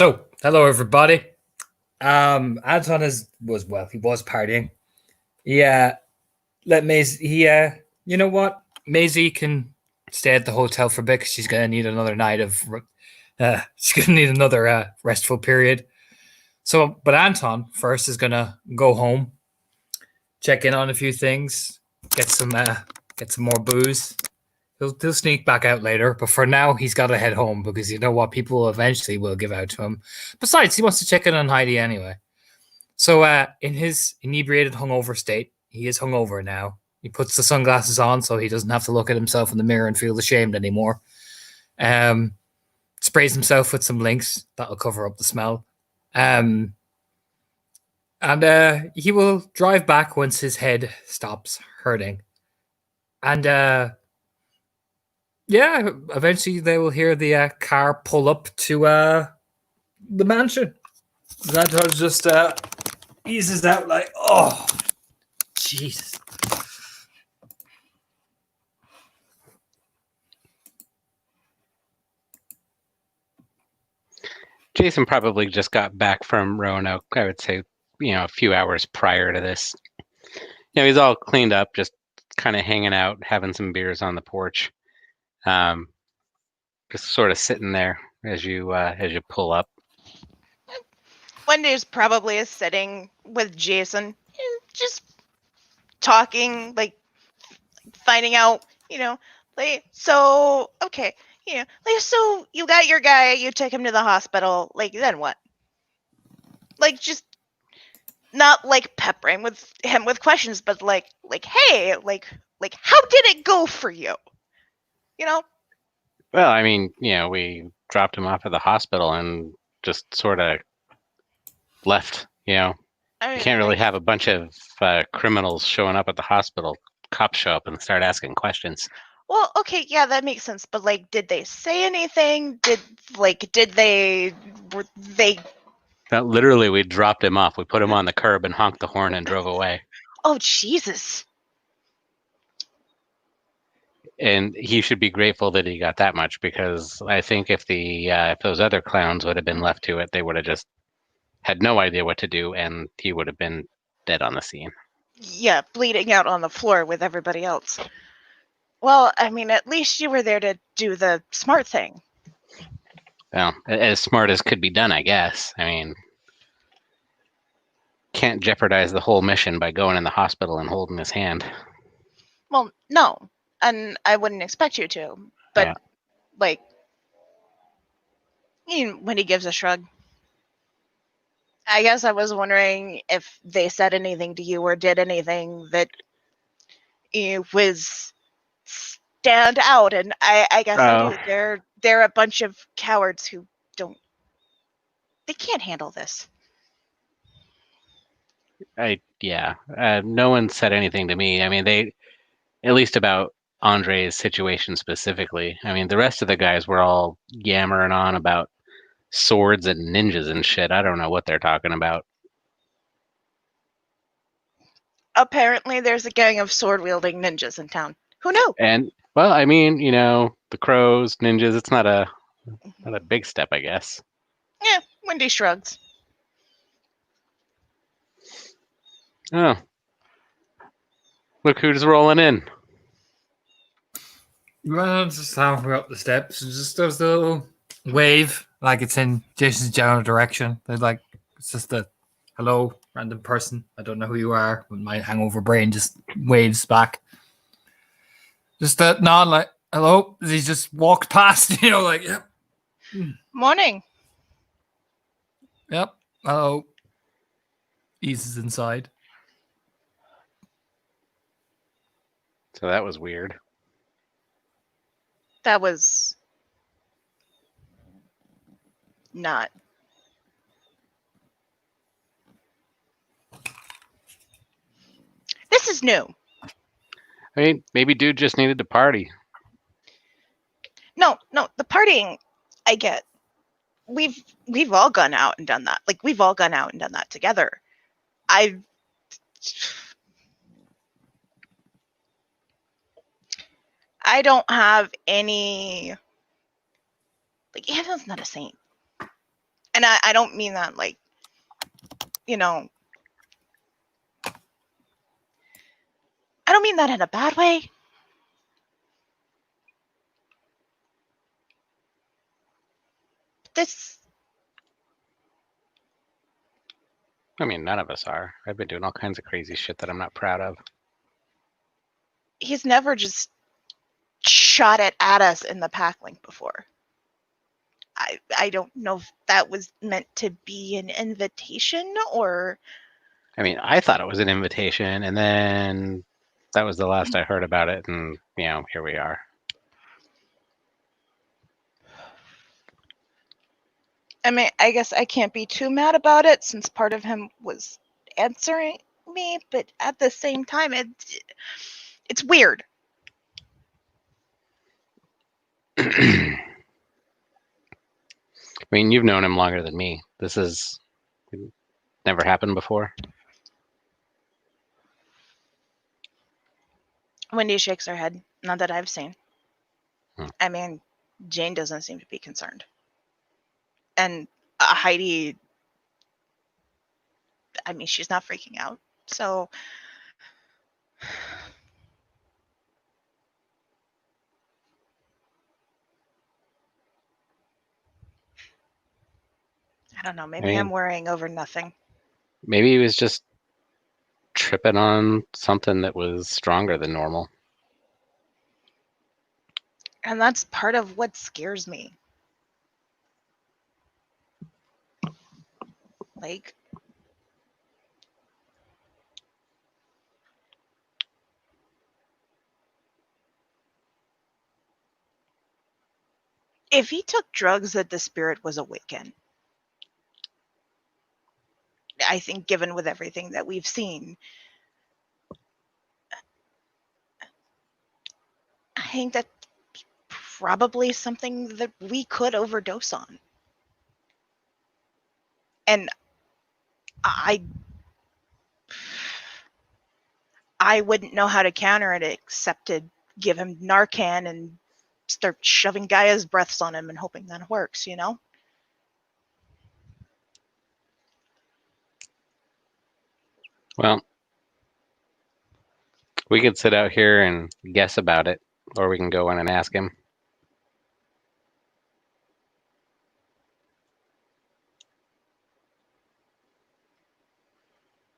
So, hello everybody. Anton he was partying. Yeah, let Maisie. You know what? Maisie can stay at the hotel for a bit 'cause she's gonna need another night she's gonna need another restful period. So, but Anton first is gonna go home, check in on a few things, get some more booze. He'll sneak back out later, but for now he's got to head home because you know what? People eventually will give out to him. Besides, he wants to check in on Heidi anyway. So, in his inebriated, hungover state, he is hungover now. He puts the sunglasses on so he doesn't have to look at himself in the mirror and feel ashamed anymore. Um, Sprays himself with some Lynx that'll cover up the smell. Um, and he will drive back once his head stops hurting. And yeah, eventually they will hear the car pull up to the mansion. Xantar just eases out like, oh, Jesus. Jason probably just got back from Roanoke, I would say, a few hours prior to this. He's all cleaned up, just kind of hanging out, having some beers on the porch. Just sort of sitting there as you pull up. Wendy's probably sitting with Jason, just talking, like finding out, so okay, so you got your guy, you took him to the hospital, then what? Just not peppering with him with questions, but hey, how did it go for you? Well, I mean, we dropped him off at the hospital and just sort of left. You can't really have a bunch of criminals showing up at the hospital. Cops show up and start asking questions. Well, okay, yeah, that makes sense. But did they say anything? Did they? Literally, we dropped him off. We put him on the curb and honked the horn and drove away. Oh, Jesus. And he should be grateful that he got that much, because I think if those other clowns would have been left to it, they would have just had no idea what to do, and he would have been dead on the scene. Yeah, bleeding out on the floor with everybody else. Well, I mean, at least you were there to do the smart thing. Well, as smart as could be done, I guess. I mean, can't jeopardize the whole mission by going in the hospital and holding his hand. Well, no, and I wouldn't expect you to. But, when he gives a shrug. I guess I was wondering if they said anything to you or did anything that was stand out, and I guess I do. They're a bunch of cowards who they can't handle this. No one said anything to me. I mean, they, at least about Andre's situation specifically. I mean, the rest of the guys were all yammering on about swords and ninjas and shit. I don't know what they're talking about. Apparently, there's a gang of sword-wielding ninjas in town. Who knew? And, well, I mean, the crows, ninjas, it's not a big step, I guess. Yeah, Wendy shrugs. Oh. Look who's rolling in. Well, just halfway up the steps, just does the little wave, like it's in Jason's general direction. They're it's just a hello, random person. I don't know who you are. My hangover brain just waves back. Just a nod, like hello. He just walked past, yep. Morning. Yep. Hello. Eases inside. So that was weird. That was not. This is new. I mean, maybe dude just needed to party. No, the partying, I get. We've all gone out and done that. We've all gone out and done that together. I don't have any. Anton's not a saint. And I don't mean that like, I don't mean that in a bad way. This, I mean, none of us are. I've been doing all kinds of crazy shit that I'm not proud of. he's never just shot it at us in the pack link before. I don't know if that was meant to be an invitation or... I mean, I thought it was an invitation, and then that was the last I heard about it, and, here we are. I mean, I guess I can't be too mad about it since part of him was answering me, but at the same time, it's weird. I mean, you've known him longer than me. This has never happened before. Wendy shakes her head. Not that I've seen. Hmm. I mean, Jane doesn't seem to be concerned. And Heidi, I mean, she's not freaking out. So I don't know. Maybe I'm worrying over nothing. Maybe he was just tripping on something that was stronger than normal. And that's part of what scares me. Like, if he took drugs that the spirit was awakened, I think given with everything that we've seen, I think that's probably something that we could overdose on. And I wouldn't know how to counter it except to give him Narcan and start shoving Gaia's breaths on him and hoping that works, Well, we could sit out here and guess about it, or we can go in and ask him.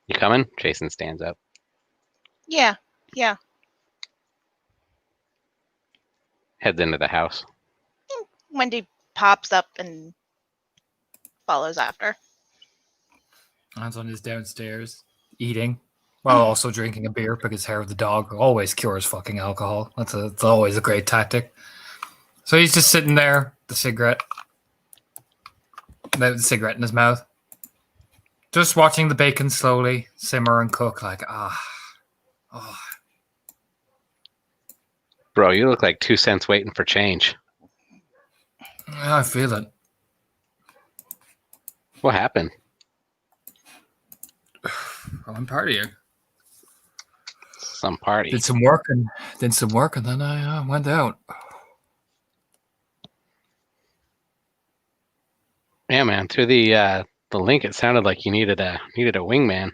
You coming? Jason stands up. Yeah. Heads into the house. Wendy pops up and follows after. Anton is downstairs eating while also drinking a beer because hair of the dog always cures fucking alcohol. It's always a great tactic. So he's just sitting there, the cigarette in his mouth, just watching the bacon slowly simmer and cook. Like Bro, you look like 2 cents waiting for change. I feel it. What happened? I'm partying. Some party. Did some work and then I went out. Yeah, man. Through the link, it sounded like you needed a wingman.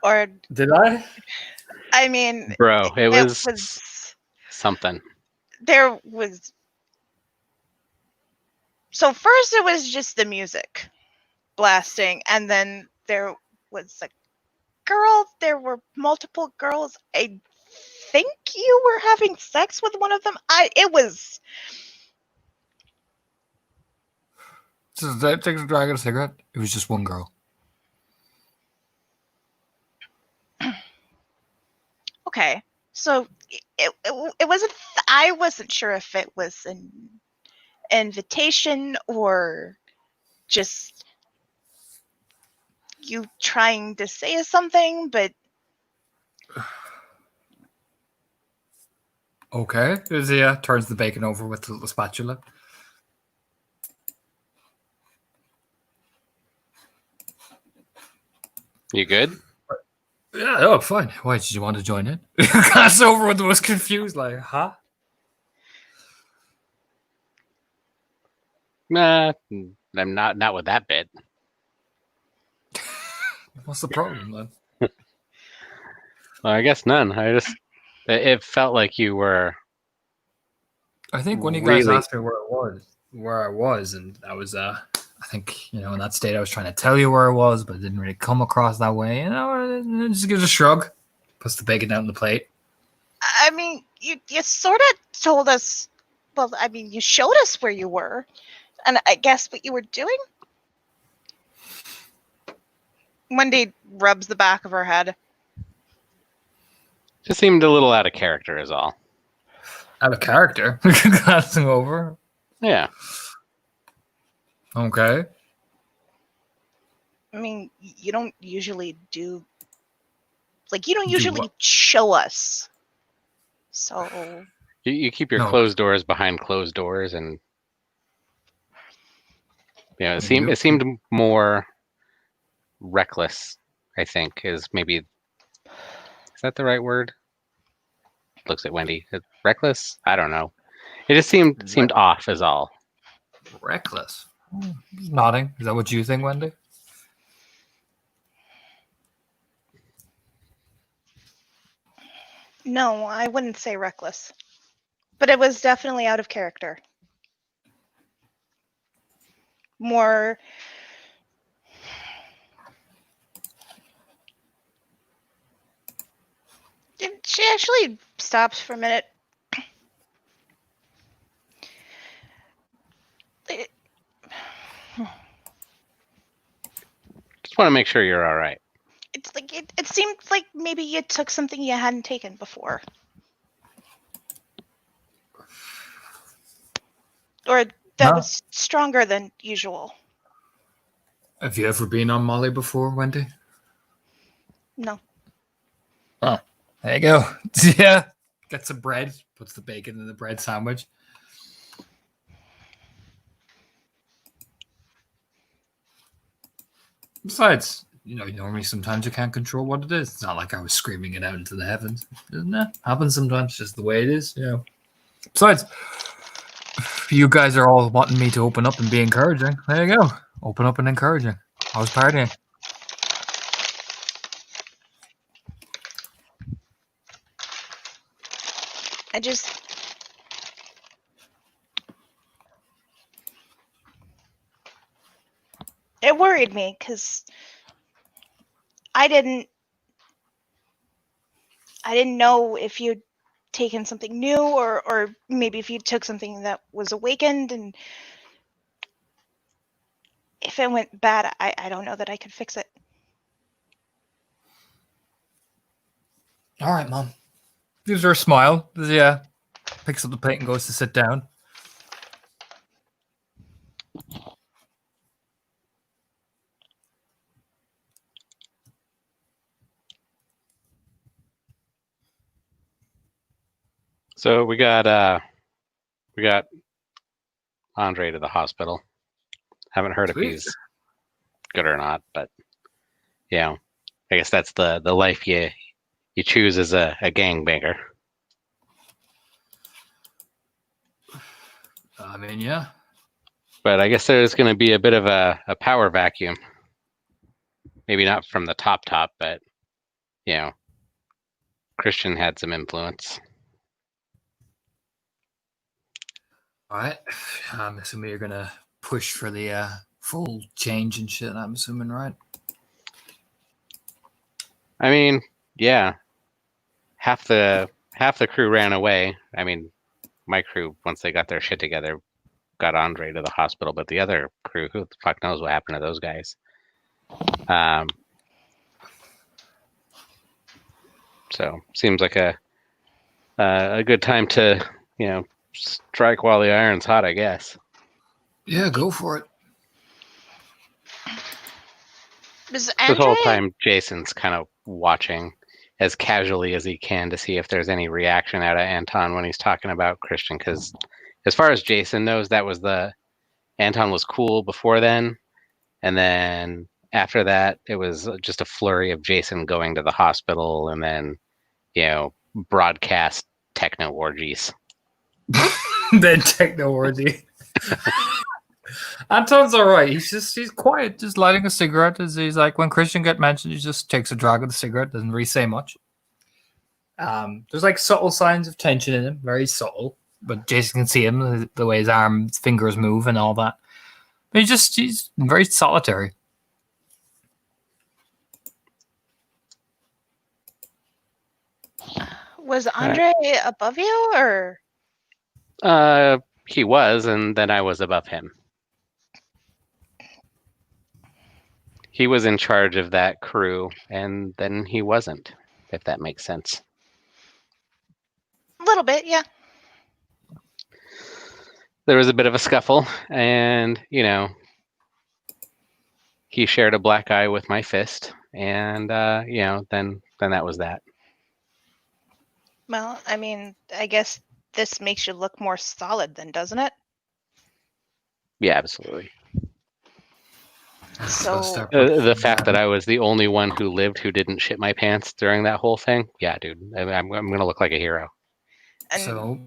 Or did I? I mean, bro, it was something. There was. So first it was just the music blasting, and then there was a girl. There were multiple girls. I think you were having sex with one of them. It was. So did I take a drag of a cigarette? It was just one girl. Okay, so it wasn't. I wasn't sure if it was an invitation or just you trying to say something, but okay. Zia turns the bacon over with the little spatula. You good? Yeah, oh, fine. Why did you want to join in? Glass over with the most confused, like, huh? Nah, I'm not with that bit. What's the problem then? Well, I guess none. It felt like you were I think when you guys really. asked me where I was, and I was, I think, in that state I was trying to tell you where I was, but it didn't really come across that way. It just gives a shrug, puts the bacon down on the plate. I mean, you sort of told us. Well, I mean, you showed us where you were, and I guess what you were doing. Wendy rubs the back of her head. Just seemed a little out of character, is all. Out of character, glancing over. Yeah. Okay. I mean, you don't usually do. Like, you don't Do usually what? show us. So. You keep your No. closed doors behind closed doors, and it You- seemed more reckless. I think is that the right word? Looks at Wendy. Reckless? I don't know. It just seemed off, is all. Reckless. He's nodding. Is that what you think, Wendy? No, I wouldn't say reckless. But it was definitely out of character. More. She actually stops for a minute. Just want to make sure you're all right. It's like it seemed like maybe you took something you hadn't taken before. Or that Huh? was stronger than usual. Have you ever been on Molly before, Wendy? No. Oh, there you go. Yeah. Gets some bread, puts the bacon in the bread sandwich. Besides, normally sometimes you can't control what it is. It's not like I was screaming it out into the heavens. Nah, happens sometimes, just the way it is, Besides, you guys are all wanting me to open up and be encouraging. There you go. Open up and encouraging. I was partying. It worried me because I didn't know if you'd taken something new or maybe if you took something that was awakened, and if it went bad, I don't know that I could fix it. All right, Mom. Gives her a smile. Yeah. Picks up the plate and goes to sit down. So we got Andre to the hospital. Haven't heard if Sweet. he's good or not, but I guess that's the life you choose as a gangbanger. I mean, yeah. But I guess there's going to be a bit of a power vacuum. Maybe not from the top, but Christian had some influence. All right. I'm assuming you're going to push for the full change and shit, I'm assuming, right? I mean, yeah. Half the crew ran away. I mean, my crew, once they got their shit together, got Andre to the hospital, but the other crew, who the fuck knows what happened to those guys? So seems like a good time to strike while the iron's hot, I guess. Yeah, go for it. Does This whole Andre? time, Jason's kind of watching as casually as he can to see if there's any reaction out of Anton when he's talking about Christian, because as far as Jason knows, Anton was cool before then, and then after that, it was just a flurry of Jason going to the hospital and then, broadcast techno orgies. Then techno orgy. Anton's all right. He's quiet, just lighting a cigarette. As he's like, when Christian get mentioned, he just takes a drag of the cigarette, doesn't really say much. There's like subtle signs of tension in him, very subtle, but Jason can see him the way his arms, fingers move, and all that. But he's very solitary. Was Andre above you, or He was, and then I was above him. He was in charge of that crew, and then he wasn't, if that makes sense. a little bit? Yeah. There was a bit of a scuffle, and, he shared a black eye with my fist, and, then that was that. Well, I mean, I guess this makes you look more solid, then, doesn't it? Yeah, absolutely. So The fact that I was the only one who lived who didn't shit my pants during that whole thing, yeah, dude, I'm gonna look like a hero. and So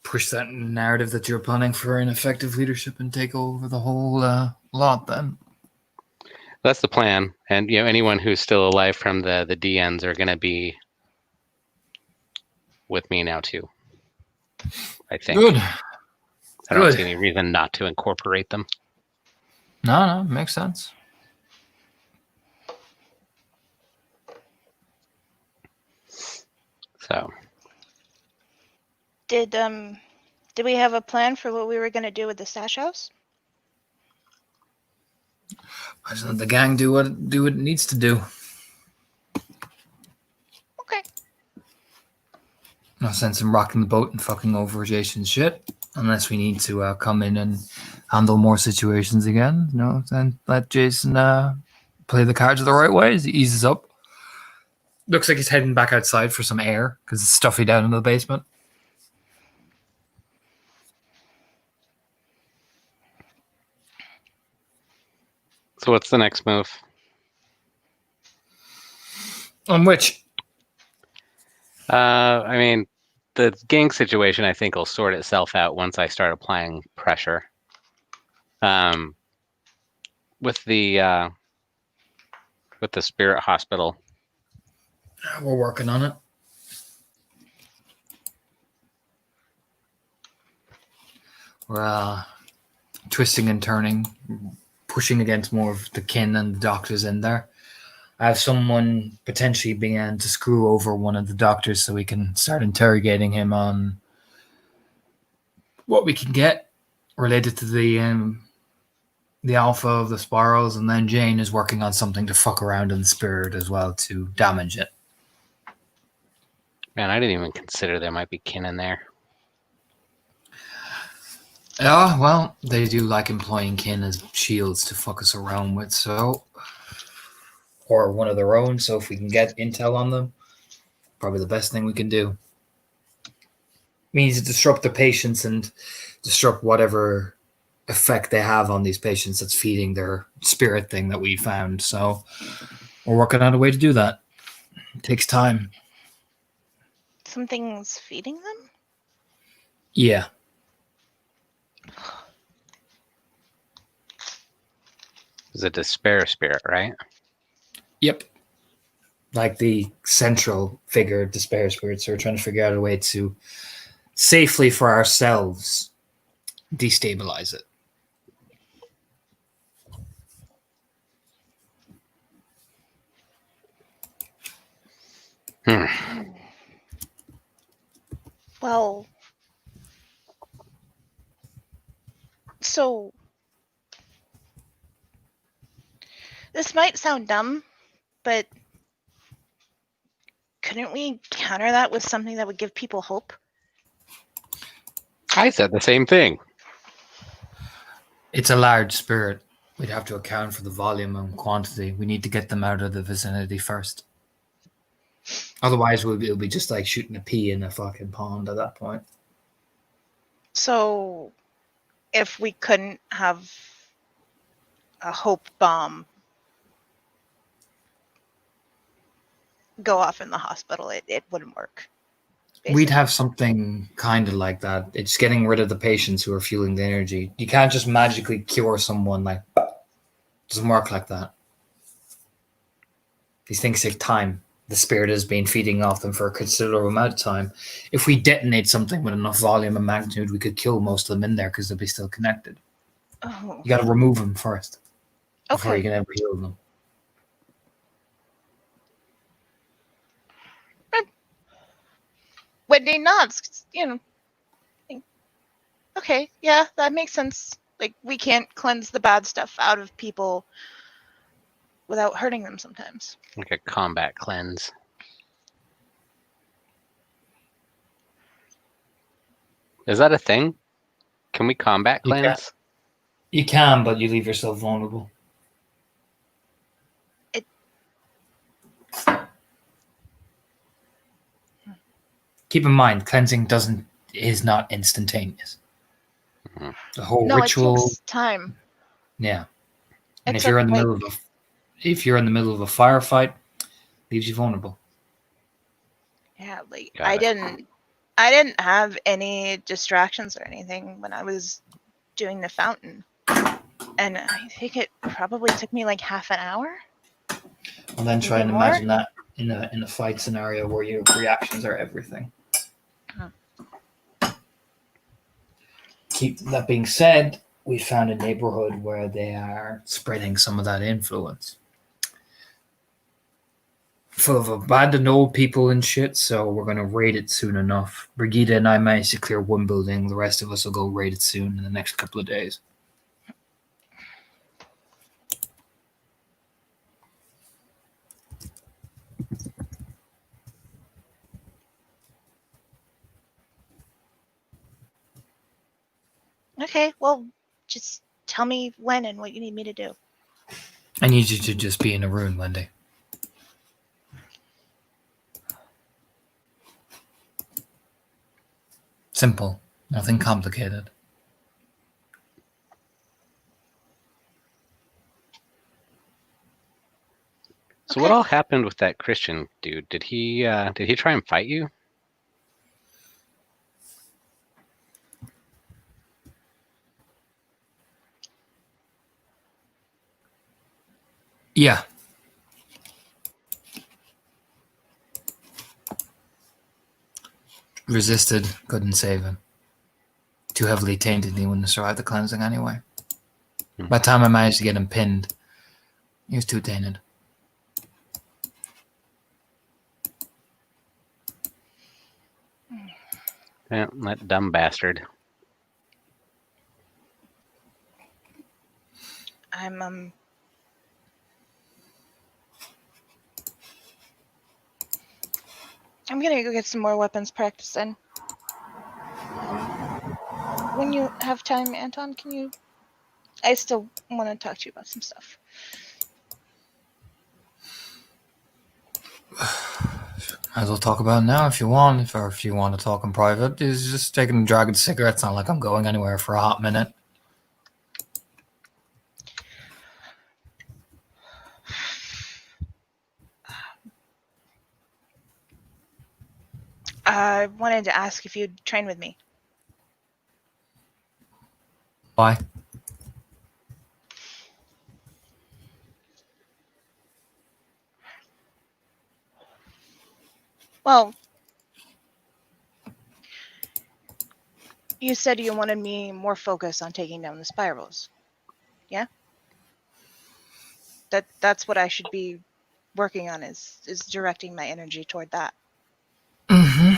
push that narrative that you're planning for ineffective leadership and take over the whole lot then. That's the plan, and anyone who's still alive from the DNs are gonna be with me now too. I think. Good. I don't see any reason not to incorporate them. No, makes sense. So, did we have a plan for what we were going to do with the stash house? I just let the gang do what it needs to do. Okay. No sense in rocking the boat and fucking over Jason's shit unless we need to come in and handle more situations again. Then let Jason play the cards the right way as he eases up. Looks like he's heading back outside for some air because it's stuffy down in the basement. So what's the next move? On which? I mean, the gang situation I think will sort itself out once I start applying pressure. With the spirit hospital. We're working on it. We're twisting and turning, pushing against more of the kin and the doctors in there. I have someone potentially began to screw over one of the doctors so we can start interrogating him on what we can get related to the alpha of the spirals, and then Jane is working on something to fuck around in the spirit as well to damage it. Man, I didn't even consider there might be kin in there. Yeah, well, they do like employing kin as shields to fuck us around with, so... Or one of their own, so if we can get intel on them, probably the best thing we can do. Means to disrupt the patients and disrupt whatever effect they have on these patients that's feeding their spirit thing that we found. So we're working on a way to do that. It takes time. Something's feeding them? Yeah. It's a despair spirit, right? Yep. Like the central figure, despair spirit. So we're trying to figure out a way to safely for ourselves destabilize it. Well, so this might sound dumb, but couldn't we counter that with something that would give people hope? I said the same thing. It's a large spirit. We'd have to account for the volume and quantity. We need to get them out of the vicinity first. Otherwise, it'll be just like shooting a pea in a fucking pond at that point. So, if we couldn't have a hope bomb go off in the hospital, it wouldn't work. We'd have something kind of like that. It's getting rid of the patients who are fueling the energy. You can't just magically cure someone. Like, it doesn't work like that. These things take time. The spirit has been feeding off them for a considerable amount of time. If we detonate something with enough volume and magnitude, we could kill most of them in there because they'll be still connected. Oh, You got to remove them first before you okay. can ever heal them. Wendy nods. Okay, yeah, that makes sense. Like, we can't cleanse the bad stuff out of people without hurting them sometimes. Like a combat cleanse. Is that a thing? Can we combat You can. cleanse? You can, but you leave yourself vulnerable. It- Keep in mind, cleansing is not instantaneous. Mhm. The whole No, ritual, it takes time. yeah. And It if you're took, in the like, middle of a firefight, leaves you vulnerable. yeah, like Got I it. didn't have any distractions or anything when I was doing the fountain. And I think it probably took me like half an hour. And then try Maybe and more? imagine that in a fight scenario where your reactions are everything. That being said, we found a neighborhood where they are spreading some of that influence. Full of abandoned old people and shit, so we're gonna raid it soon enough. Brigida and I managed to clear one building, the rest of us will go raid it soon in the next couple of days. Okay, well, just tell me when and what you need me to do. I need you to just be in a room, Wendy. Simple, nothing complicated. So Okay. what all happened with that Christian dude? Did he try and fight you? Yeah. Resisted, couldn't save him. Too heavily tainted, he wouldn't have survived the cleansing anyway. By the time I managed to get him pinned, he was too tainted. Yeah, that dumb bastard. I'm gonna go get some more weapons practice in. When you have time, Anton, can you? I still want to talk to you about some stuff. Might as well talk about it now if you want, or if you want to talk in private. He's just taking a drag of cigarettes. Not like I'm going anywhere for a hot minute. I wanted to ask if you'd train with me. Why? Well, you said you wanted me more focused on taking down the spirals. Yeah? That's what I should be working on is directing my energy toward that. Mm-hmm.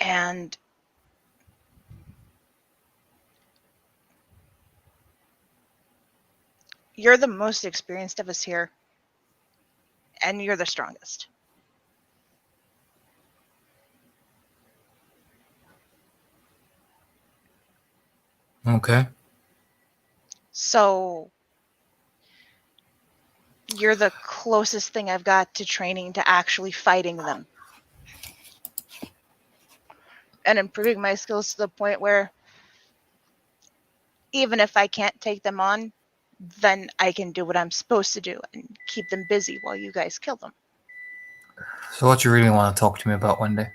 And you're the most experienced of us here. And you're the strongest. Okay. So you're the closest thing I've got to training to actually fighting them. And improving my skills to the point where even if I can't take them on, then I can do what I'm supposed to do and keep them busy while you guys kill them. So what you really want to talk to me about one day?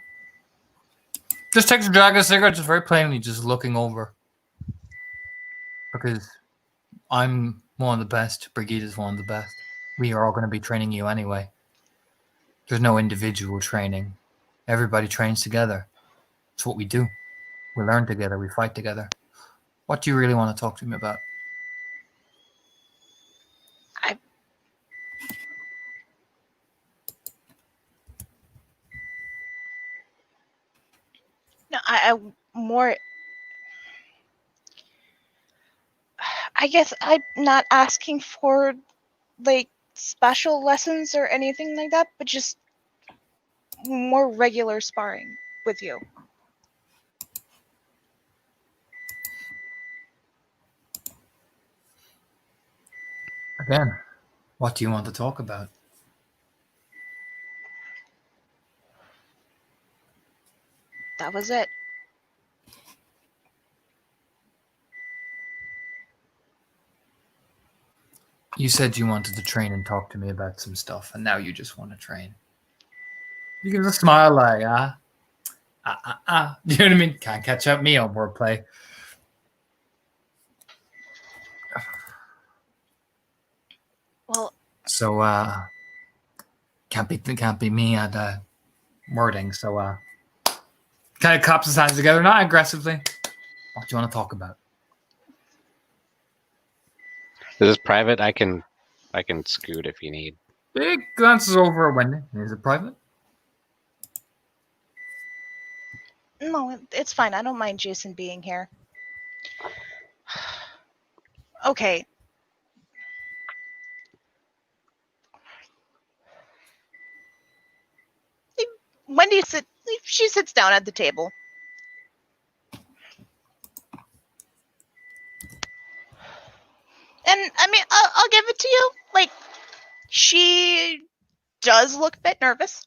Just takes a drag of cigarette, just very plainly, just looking over. Because I'm one of the best, Brigitte's one of the best. We are all going to be training you anyway. There's no individual training. Everybody trains together. It's what we do. We learn together, we fight together. What do you really want to talk to me about? No, I more. I guess I'm not asking for like special lessons or anything like that, but just more regular sparring with you. Again, what do you want to talk about? That was it. You said you wanted to train and talk to me about some stuff, and now you just want to train. You give a smile like, Do you know what I mean? Can't catch up me on wordplay. Well, So, can't be me at wording. So, kind of claps his hands together, not aggressively. What do you want to talk about? This is private. I can scoot if you need. Big glances over at Wendy. Is it private? no, it's fine. I don't mind Jason being here. Okay. Wendy she sits down at the table. And I mean, I'll give it to you. Like, she does look a bit nervous.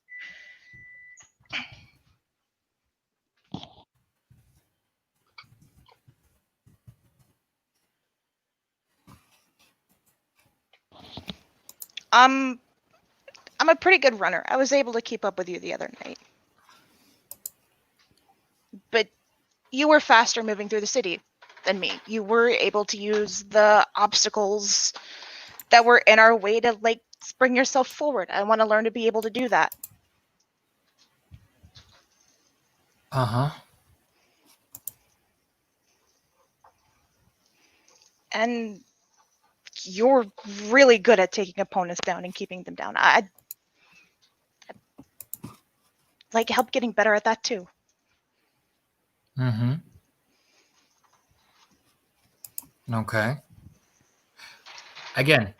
I'm a pretty good runner. I was able to keep up with you the other night. But you were faster moving through the city than me. You were able to use the obstacles that were in our way to like spring yourself forward. I want to learn to be able to do that. Uh-huh. And you're really good at taking opponents down and keeping them down. I'd like help getting better at that too. Mm-hmm. Okay. Again,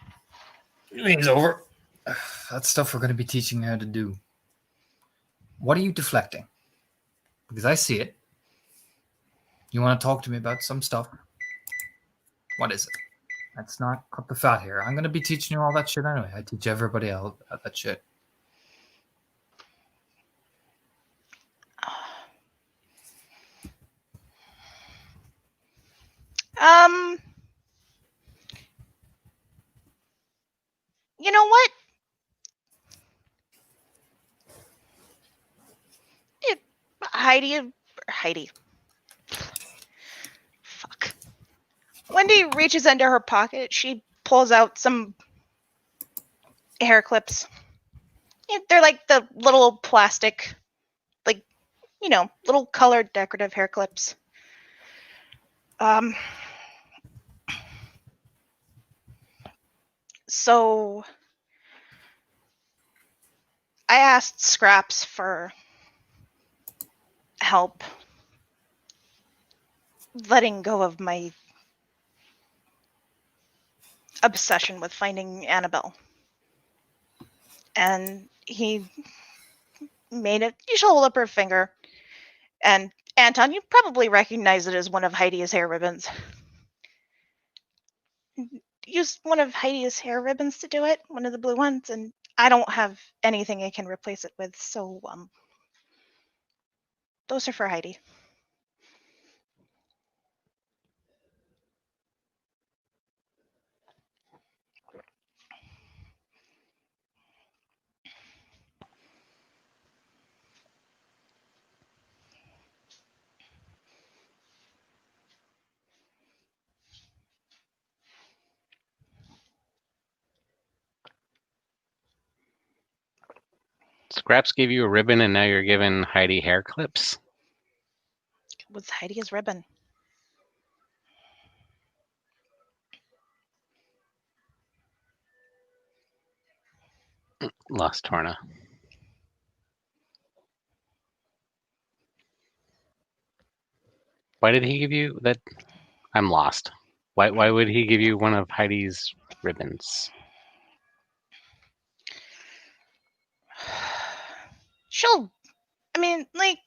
he leans over. That's stuff we're going to be teaching you how to do. What are you deflecting? Because I see it. You want to talk to me about some stuff. What is it? Let's not cut the fat here. I'm going to be teaching you all that shit anyway. I teach everybody else that shit. You know what? Heidi. Fuck. Wendy reaches into her pocket. She pulls out some hair clips. They're like the little plastic, like, little colored decorative hair clips. So I asked Scraps for help letting go of my obsession with finding Annabelle. And he made it. You should hold up her finger. And Anton, you probably recognize it as one of Heidi's hair ribbons. Use one of Heidi's hair ribbons to do it, one of the blue ones, and I don't have anything I can replace it with, so those are for Heidi. Scraps gave you a ribbon, and now you're giving Heidi hair clips. Was Heidi's ribbon? Lost Torna. Why did he give you that? I'm lost. Why would he give you one of Heidi's ribbons? She'll. I mean, like,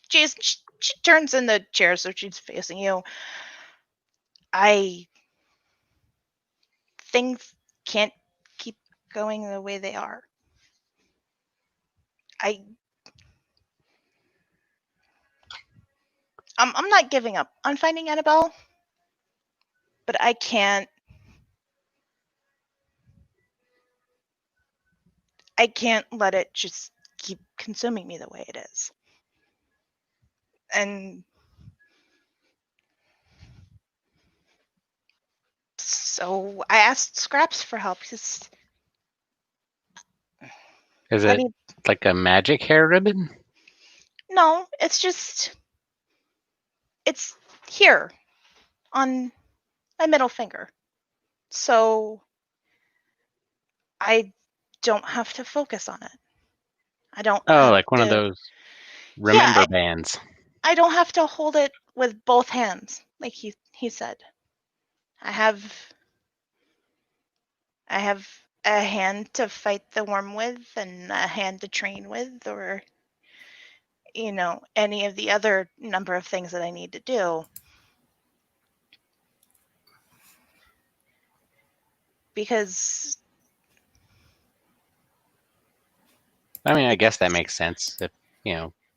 Jason. She turns in the chair so she's facing you. Things can't keep going the way they are. I'm not giving up on finding Annabelle, but I can't let it just keep consuming me the way it is. And so I asked Scraps for help. Is it like a magic hair ribbon? No, it's here on my middle finger. So I don't have to focus on it. I don't like one of those remember bands. I don't have to hold it with both hands, like he said. I have a hand to fight the worm with and a hand to train with, or any of the other number of things that I need to do. Because I mean, I guess that makes sense. If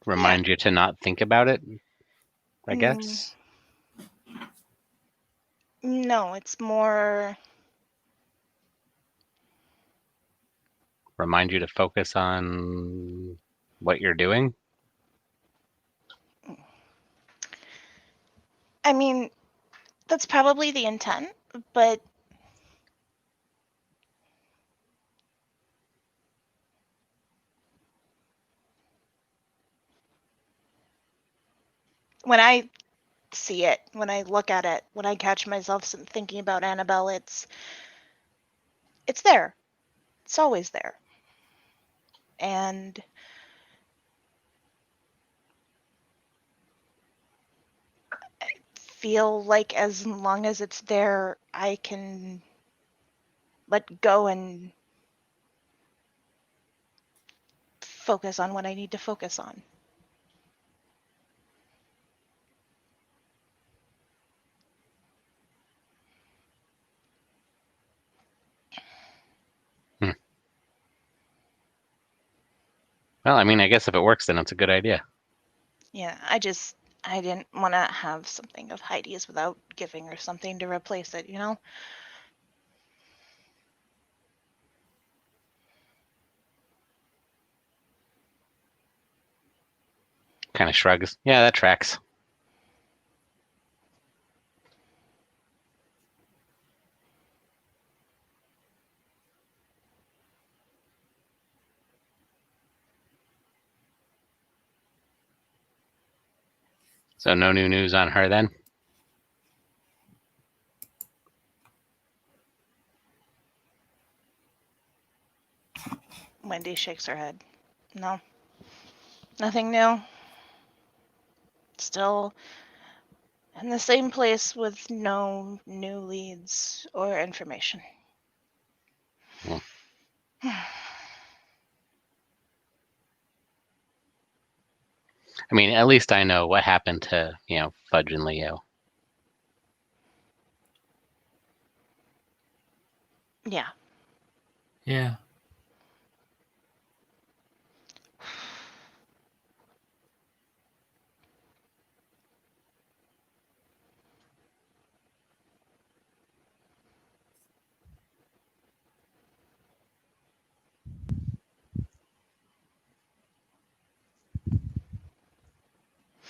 remind you to not think about it. I guess. No, it's more remind you to focus on what you're doing. I mean, that's probably the intent, but when I see it, when I look at it, when I catch myself thinking about Annabelle, it's there. It's always there. And I feel like as long as it's there, I can let go and focus on what I need to focus on. Well, I mean, I guess if it works, then it's a good idea. Yeah, I didn't want to have something of Heidi's without giving her something to replace it, Kind of shrugs. Yeah, that tracks. So no new news on her then? Wendy shakes her head. No. Nothing new. Still in the same place with no new leads or information. I mean, at least I know what happened to, Fudge and Leo. Yeah. Yeah.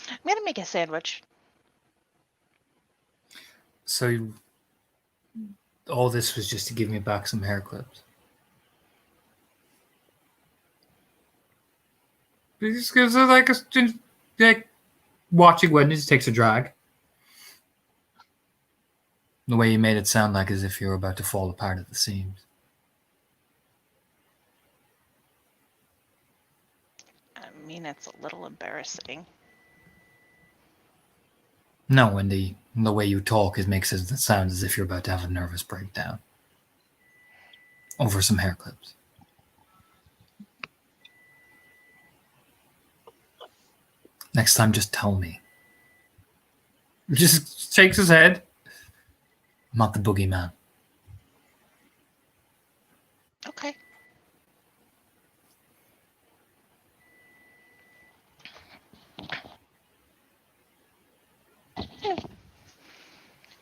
I'm going to make a sandwich. So all this was just to give me back some hair clips. He just gives her like watching Wendy takes a drag. The way you made it sound like as if you were about to fall apart at the seams. I mean, it's a little embarrassing. No, Wendy, the way you talk makes it sound as if you're about to have a nervous breakdown. Over some hair clips. Next time, just tell me. He just shakes his head. I'm not the boogeyman. Okay.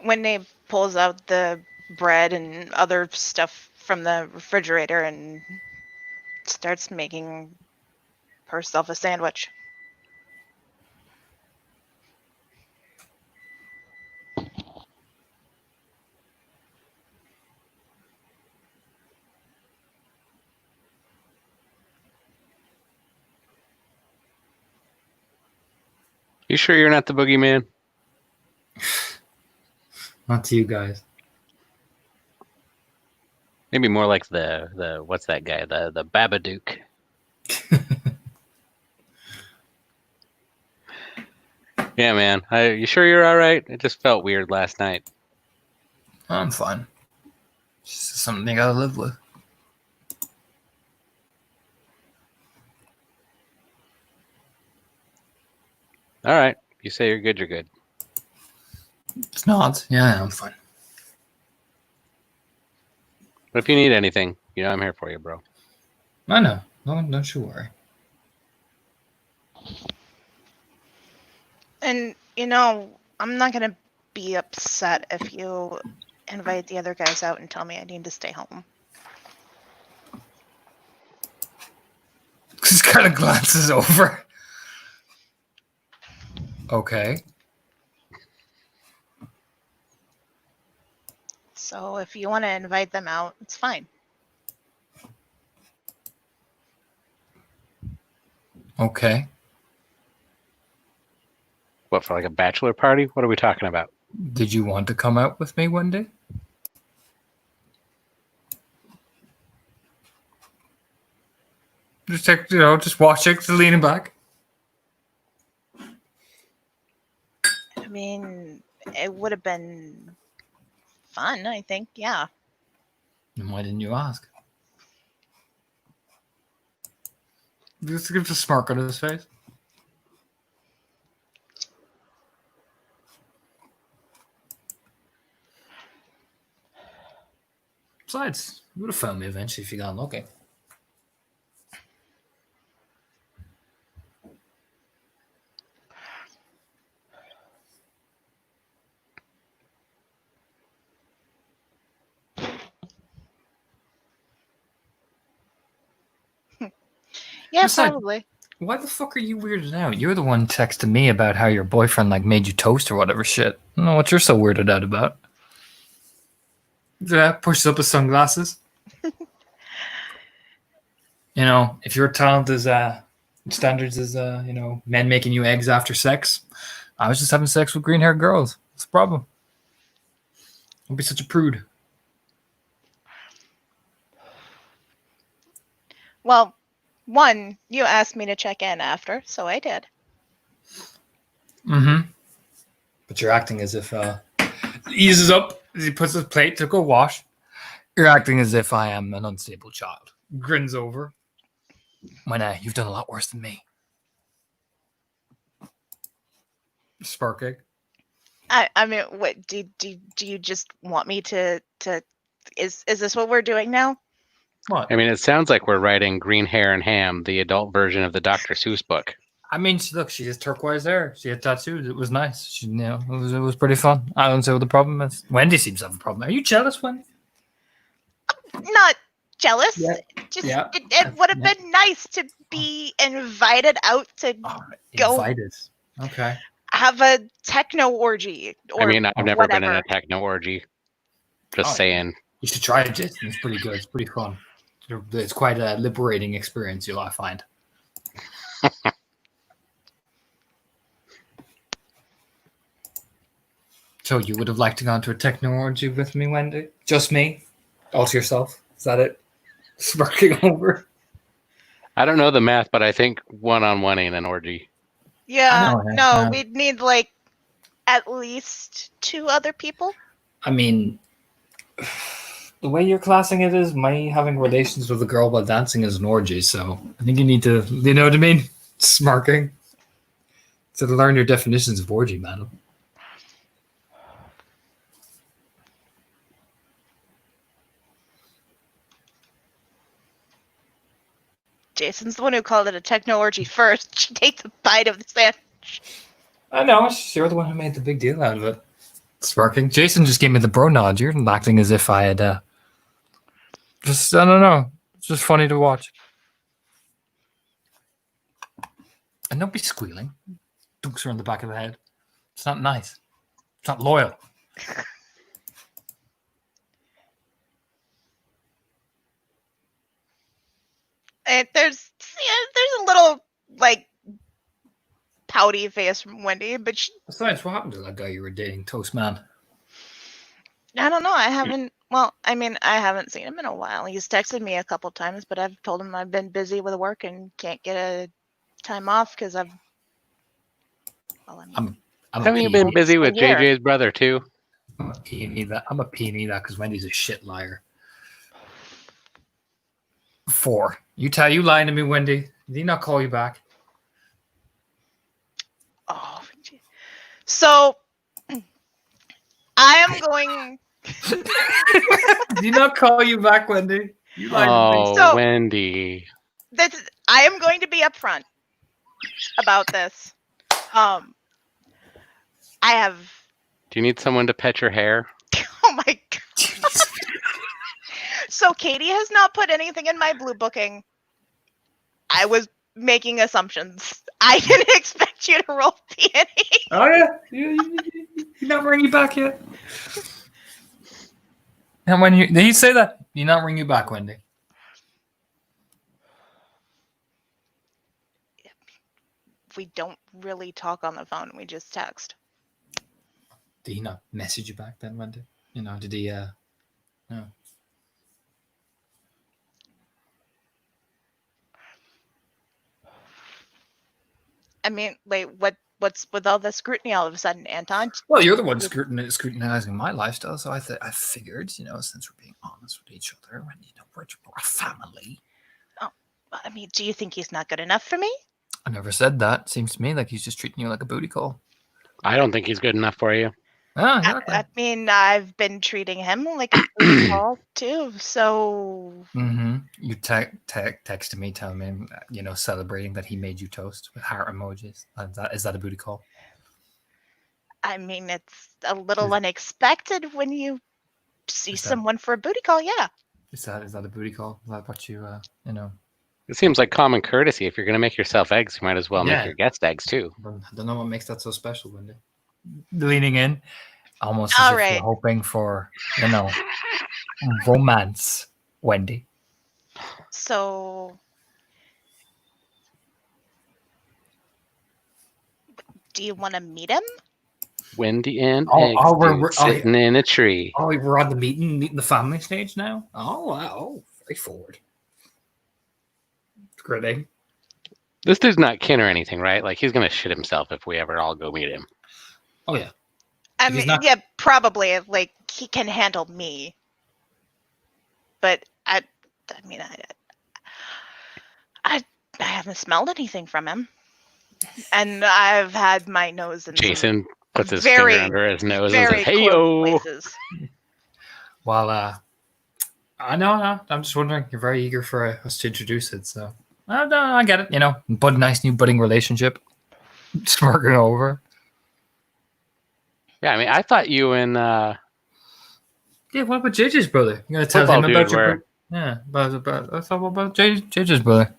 When they pulls out the bread and other stuff from the refrigerator and starts making herself a sandwich. You sure you're not the boogeyman? Not to you guys. Maybe more like the what's that guy? The Babadook. Yeah, man. You sure you're all right? It just felt weird last night. I'm fine. It's just something you gotta live with. All right. You say you're good, you're good. It's not. Yeah, I'm fine. But if you need anything, you know I'm here for you, bro. I know. No, don't you worry. And, you know, I'm not going to be upset if you invite the other guys out and tell me I need to stay home. Just kind of glances over. Okay. So if you want to invite them out, it's fine. Okay. What, for like a bachelor party? What are we talking about? Did you want to come out with me one day? Just take, just watch it, just leaning back. I mean, it would have been fun, I think. Yeah. And why didn't you ask? Just gives a smirk on his face. Besides, you would have found me eventually if you got lucky. Yeah, Besides- probably. Why the fuck are you weirded out? You're the one texting me about how your boyfriend made you toast or whatever shit. I don't know what you're so weirded out about. Yeah, pushes up his sunglasses. If your talent is standards is men making you eggs after sex, I was just having sex with green haired girls. What's the problem? Don't be such a prude. Well, one, you asked me to check in after, so I did. Mm-hmm. But you're acting as if he eases up as he puts his plate to go wash. You're acting as if I am an unstable child. Grins over. When you've done a lot worse than me. Spark egg. I mean, what do you just want me to is this what we're doing now? What? I mean, it sounds like we're writing Green Hair and Ham, the adult version of the Dr. Seuss book. I mean, look, she has turquoise hair. She had tattoos. It was nice. It was pretty fun. I don't see what the problem is. Wendy seems to have a problem. Are you jealous, Wendy? Not jealous. Yeah. Just Yeah. it would have Yeah. been nice to be invited out to Go. Invited. Okay. have a techno orgy. Or I mean, I've never been in whatever. a techno orgy. Just Oh, saying. You should try it, Jason. It's pretty good. It's pretty fun. It's quite a liberating experience, I find. So you would have liked to go to a techno orgy with me, Wendy? Just me? All to yourself? Is that it? Smirking over. I don't know the math, but I think one-on-one ain't an orgy. Yeah, know, no, we'd need like at least 2 other people. I mean, the way you're classing it is my having relations with a girl while dancing is an orgy. So I think you need to, you know what I mean? Smirking. To learn your definitions of orgy, madam. Jason's the one who called it a techno orgy first. She takes a bite of the sandwich. I know, you're the one who made the big deal out of it. Smirking. Jason just gave me the bro nod. You're acting as if I had just, I don't know. It's just funny to watch. And don't be squealing. Dunks her on the back of the head. It's not nice. It's not loyal. And there's a little like pouty face from Wendy, but Besides, what happened to that guy you were dating, Toast Man? I don't know. I haven't. Well, I mean, I haven't seen him in a while. He's texted me a couple times, but I've told him I've been busy with work and can't get a time off because I've. Well, I mean, Haven't you been busy with JJ's brother too? I'm a peony that because Wendy's a shit liar. 4. You lying to me, Wendy. Did he not call you back? oh, so I am going. Did he not call you back, Wendy? You lied to me. Oh, So- Wendy. I am going to be upfront about this. I have. Do you need someone to pet your hair? Oh my god. So Katie has not put anything in my blue booking. I was making assumptions. I didn't expect you to roll peony. Oh yeah, you not ring you back yet. And when did he say that? You not ring you back, Wendy? We don't really talk on the phone. We just text. Did he not message you back then, Wendy? You know, did he? No. I mean, like, what's with all the scrutiny all of a sudden, Anton? Well, you're the one scrutinizing my lifestyle, so I figured, you know, since we're being honest with each other, when you know we're a family. I mean, do you think he's not good enough for me? I never said that. Seems to me like he's just treating you like a booty call. I don't think he's good enough for you. Ah, exactly. I mean, I've been treating him like a booty call too. So Mm-hmm. You texted me telling me, you know, celebrating that he made you toast with heart emojis. Is that a booty call? I mean, it's a little unexpected when you see someone for a booty call. Yeah. Is that a booty call? Is that what you know? It seems like common courtesy. If you're going to make yourself eggs, you might as well Yeah. make your guest eggs too. I don't know what makes that so special, Wendy. Leaning in, almost All as if right. you're hoping for, you know, romance, Wendy. So, do you want to meet him? Wendy and Oh, eggs we're sitting in a tree. Oh, we're on the meeting the family stage now. Oh, wow, very forward. It's great, eh? This dude's not kin or anything, right? Like he's going to shit himself if we ever all go meet him. Oh yeah. I If he's mean, not- yeah, probably. Like he can handle me, but I mean, I haven't smelled anything from him, and I've had my nose in some Jason puts his very, finger under his nose and very says, "Hey close yo." places. Well, I know. I'm just wondering. You're very eager for us to introduce it, so I get it. You know, nice new budding relationship. Just working over. Yeah, I mean, I thought you and Yeah, what about JJ's brother? You gonna tell Football him about dude your were- brother? Yeah, about I thought about JJ's brother.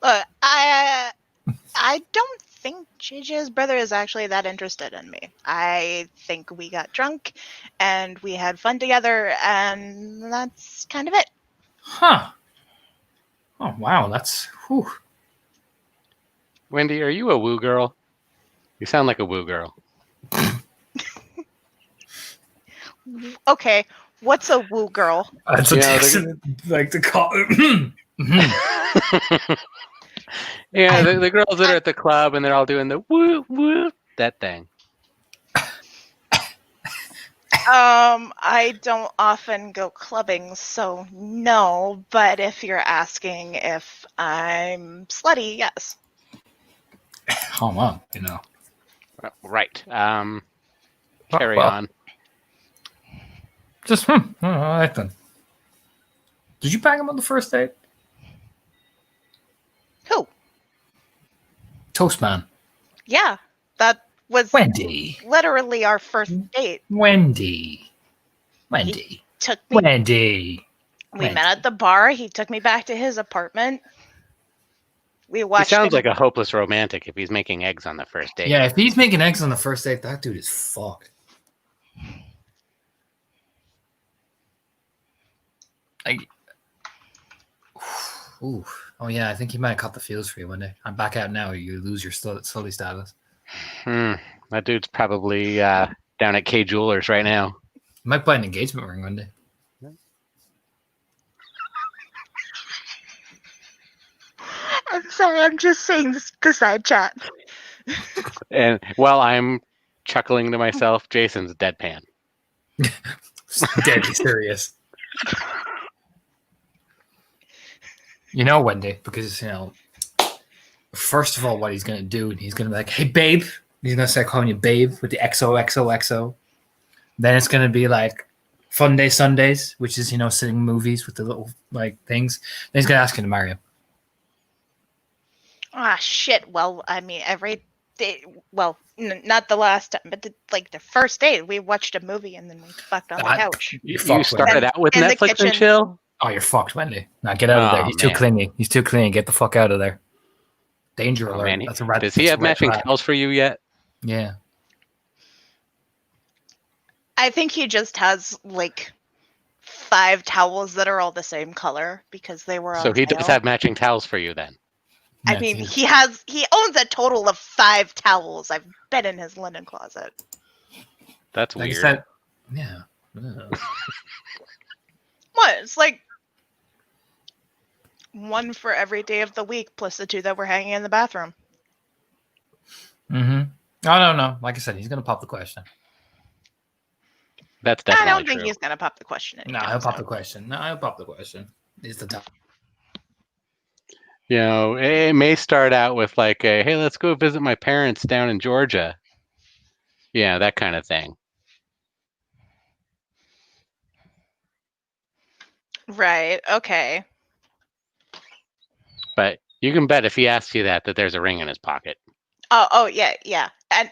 Look, I don't think JJ's brother is actually that interested in me. I think we got drunk and we had fun together, and that's kind of it. Huh. Oh wow, that's whew. Wendy, are you a woo girl? You sound like a woo girl. Okay, what's a woo girl? That's You what know, Dixon like to call. yeah, I, the girls that are I at the club and they're all doing the woo woo that thing. I don't often go clubbing, so no. But if you're asking if I'm slutty, yes. Hold on, you know. Right. Well, Carry well, on. just all right then. Did you bang him on the first date? Who? Toastman. Yeah, that was Wendy. literally our first date. Wendy. He Wendy. took me. Wendy. We met at the bar. He took me back to his apartment. We He watched sounds him. like a hopeless romantic if he's making eggs on the first date. Yeah, if he's making eggs on the first date, that dude is fucked. Like, ooh. Oh yeah, I think he might have cut the feels for you one day. I'm back out now. You lose your sully status. That dude's probably down at K Jewelers right now. You might buy an engagement ring one day. I'm sorry, I'm just saying the side chat. And while I'm chuckling to myself, Jason's deadpan. Deadly serious. You know, Wendy, because first of all, what he's gonna do, he's gonna be like, "Hey, babe." He's gonna start calling you babe with the XOXOXO. Then it's gonna be like Fun Day Sundays, which is sitting movies with the little like things. Then he's gonna ask you to marry him. Ah, shit. Well, I mean, every day. Well, not the last time, but the first date, we watched a movie and then we fucked on the couch. You You started out with In the Netflix kitchen. and chill? Oh, you're fucked, Wendy. Now get out of there. Oh, He's too man. clingy. He's too clingy. Get the fuck out of there. Danger Oh, alert. man. That's a red. Does he that's have a red matching flag. towels for you yet? Yeah. I think he just has like 5 towels that are all the same color because they were on So he does sale. have matching towels for you then. I mean, he owns a total of 5 towels. I've been in his linen closet. That's Like I weird. said, yeah. Ugh. What? It's like one for every day of the week, plus the 2 that were hanging in the bathroom. Mm-hmm. I don't know. Like I said, he's gonna pop the question. That's I definitely don't think true. he's gonna pop the question. No, he'll pop the question. No, he'll pop the question. It's the top. It may start out with like, hey, let's go visit my parents down in Georgia. Yeah, that kind of thing. Right. Okay. But you can bet if he asks you that there's a ring in his pocket. Oh yeah. And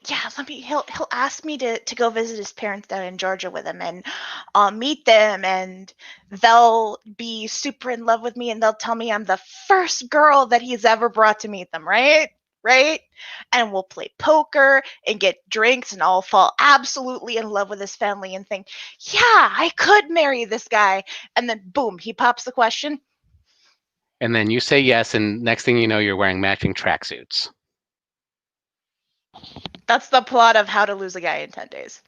yeah, he'll ask me to go visit his parents down in Georgia with him, and I'll meet them and they'll be super in love with me and they'll tell me I'm the first girl that he's ever brought to meet them, right? Right? And we'll play poker and get drinks and I'll fall absolutely in love with his family and think, yeah, I could marry this guy. And then boom, he pops the question. And then you say yes, and next thing you know, you're wearing matching tracksuits. That's the plot of How to Lose a Guy in 10 Days.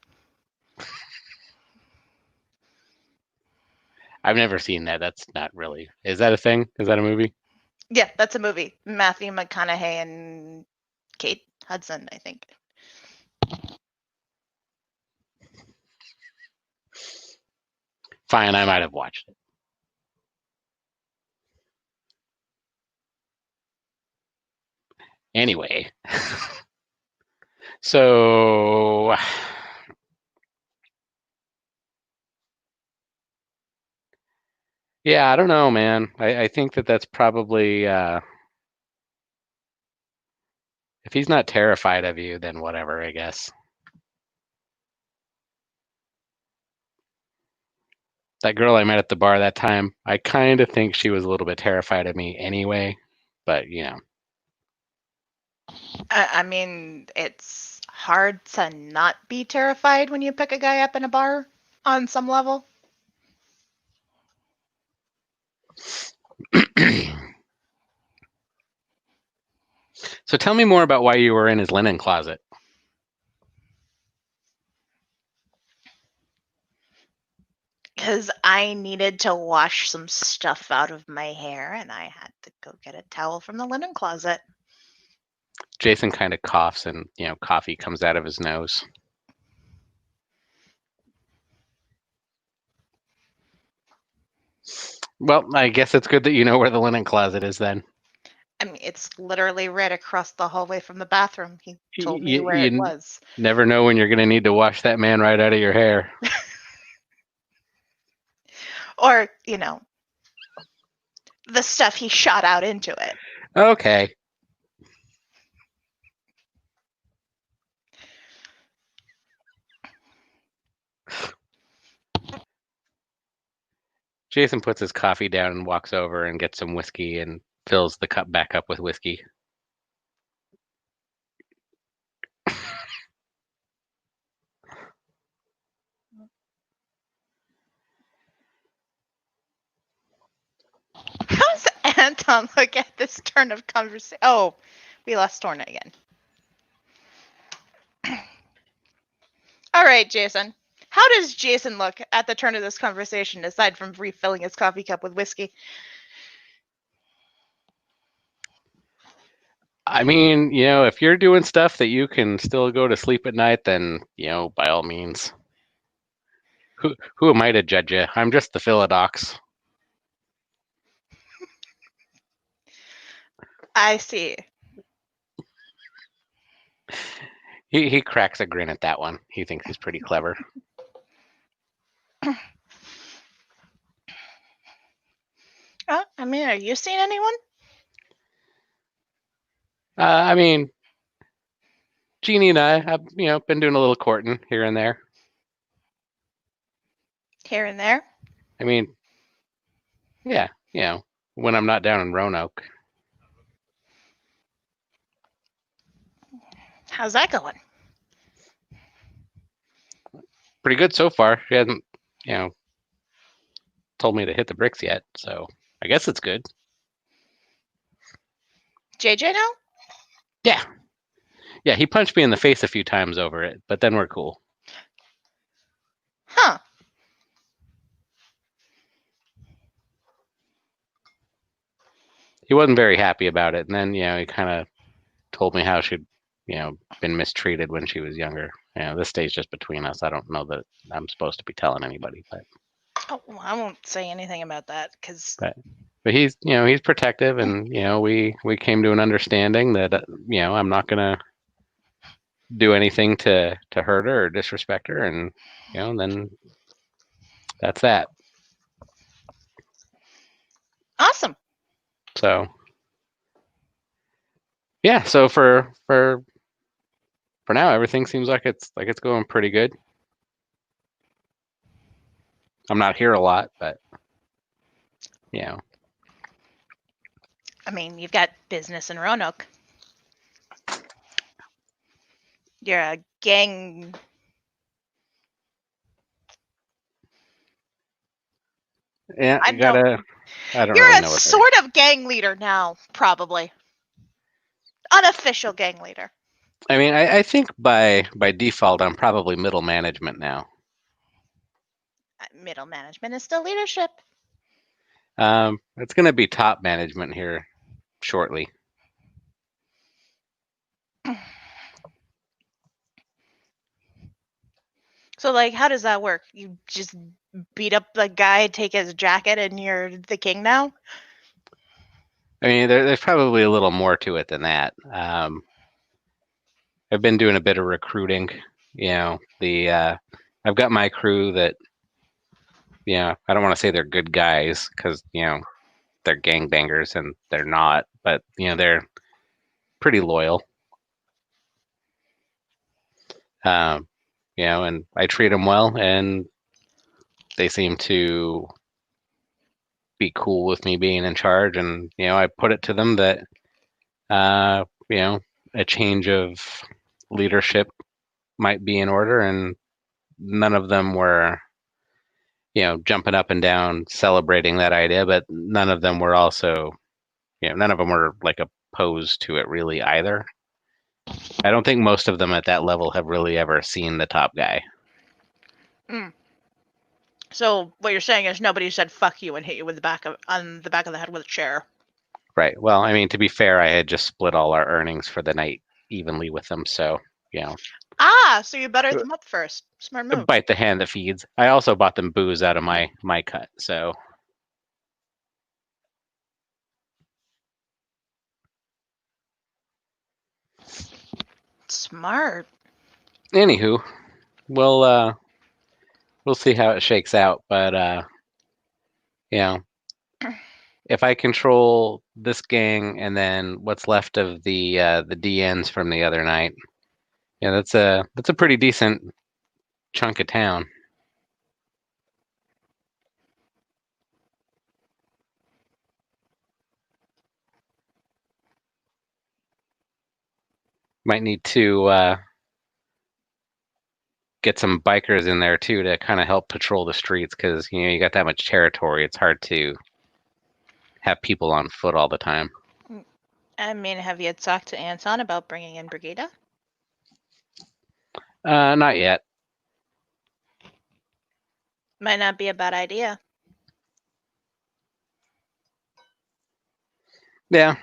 I've never seen that. That's not really. Is that a thing? Is that a movie? Yeah, that's a movie. Matthew McConaughey and Kate Hudson, I think. Fine, I might have watched it. Anyway. So yeah, I don't know, man. I think that's probably if he's not terrified of you, then whatever, I guess. That girl I met at the bar that time, I kind of think she was a little bit terrified of me anyway, but I mean, it's hard to not be terrified when you pick a guy up in a bar on some level. So tell me more about why you were in his linen closet. Because I needed to wash some stuff out of my hair, and I had to go get a towel from the linen closet. Jason kind of coughs, and coffee comes out of his nose. Well, I guess it's good that you know where the linen closet is then. I mean, it's literally right across the hallway from the bathroom. He told me You, where you it was. never know when you're going to need to wash that man right out of your hair. Or, the stuff he shot out into it. Okay. Jason puts his coffee down and walks over and gets some whiskey and fills the cup back up with whiskey. How does Anton look at this turn of conversation? Oh, we lost Torna again. All right, Jason. How does Jason look at the turn of this conversation, aside from refilling his coffee cup with whiskey? I mean, if you're doing stuff that you can still go to sleep at night, then, by all means. Who am I to judge you? I'm just the Philodox. I see. He cracks a grin at that one. He thinks he's pretty clever. I mean, are you seeing anyone? I mean, Jeannie and I have, been doing a little courting here and there. Here and there? I mean, yeah, when I'm not down in Roanoke. How's that going? Pretty good so far. She hasn't, told me to hit the bricks yet, so I guess it's good. JJ now? Yeah, he punched me in the face a few times over it, but then we're cool. Huh. He wasn't very happy about it, and then, he kind of told me how she'd, been mistreated when she was younger. This stays just between us. I don't know that I'm supposed to be telling anybody, but Oh, well, I won't say anything about that, because... But he's, he's protective, and, we came to an understanding that, I'm not going to do anything to hurt her or disrespect her, and, then that's that. Awesome. So, yeah, so for now, everything seems like it's going pretty good. I'm not here a lot, but I mean, you've got business in Roanoke. You're a gang... yeah, I you gotta. don't- I don't You're really a know what sort of gang leader now, probably. Unofficial gang leader. I mean, I think by default, I'm probably middle management now. Middle management is still leadership. It's going to be top management here shortly. So, how does that work? You just beat up the guy, take his jacket, and you're the king now? I mean, there's probably a little more to it than that. I've been doing a bit of recruiting. I've got my crew that, I don't want to say they're good guys because, they're gangbangers and they're not, but, they're pretty loyal. And I treat them well, and they seem to be cool with me being in charge. And, I put it to them that, a change of leadership might be in order, and none of them were, jumping up and down celebrating that idea, but none of them were also, none of them were opposed to it really either. I don't think most of them at that level have really ever seen the top guy. So what you're saying is nobody said "fuck you" and hit you with on the back of the head with a chair. Right. Well, I mean, to be fair, I had just split all our earnings for the night evenly with them, so So you buttered them up first. Smart move. bite the hand that feeds. I also bought them booze out of my cut, so Smart. anywho, we'll see how it shakes out, but you know, if I control this gang and then what's left of the DNs from the other night, yeah, that's a pretty decent chunk of town. Might need to get some bikers in there too to kind of help patrol the streets because you got that much territory. It's hard to have people on foot all the time. I mean, have you talked to Anton about bringing in Brigida? Not yet. Might not be a bad idea. Yeah,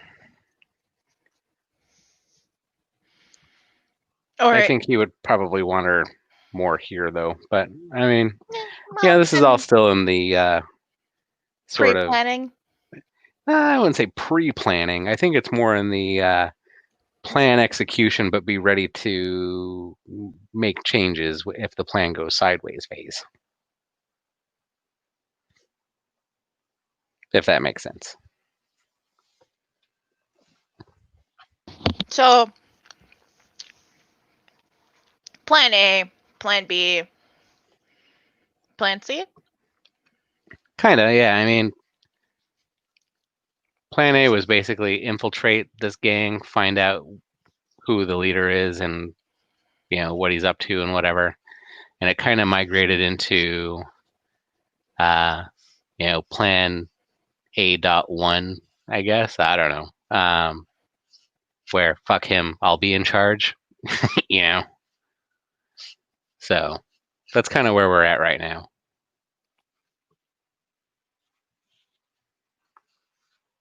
Or I think he would probably want her more here though. But I mean, well, this is all still in the sort of. pre-planning. I wouldn't say pre-planning. I think it's more in the plan execution, but be ready to make changes if the plan goes sideways phase. If that makes sense. So, plan A, plan B, plan C? Kind of, yeah. I mean, plan A was basically infiltrate this gang, find out who the leader is and, what he's up to and whatever. And it kind of migrated into, plan A.1, I guess. I don't know. Where, fuck him, I'll be in charge, So that's kind of where we're at right now.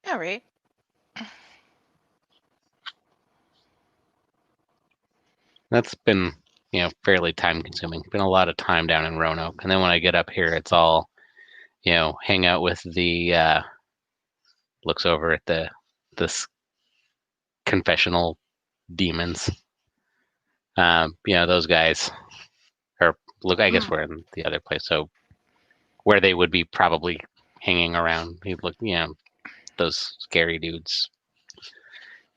All right. That's been, fairly time consuming. Been a lot of time down in Roanoke. And then when I get up here, it's all, hang out with the, looks over at this confessional demons. Those guys are, look, I guess we're in the other place. So where they would be probably hanging around, you look, those scary dudes.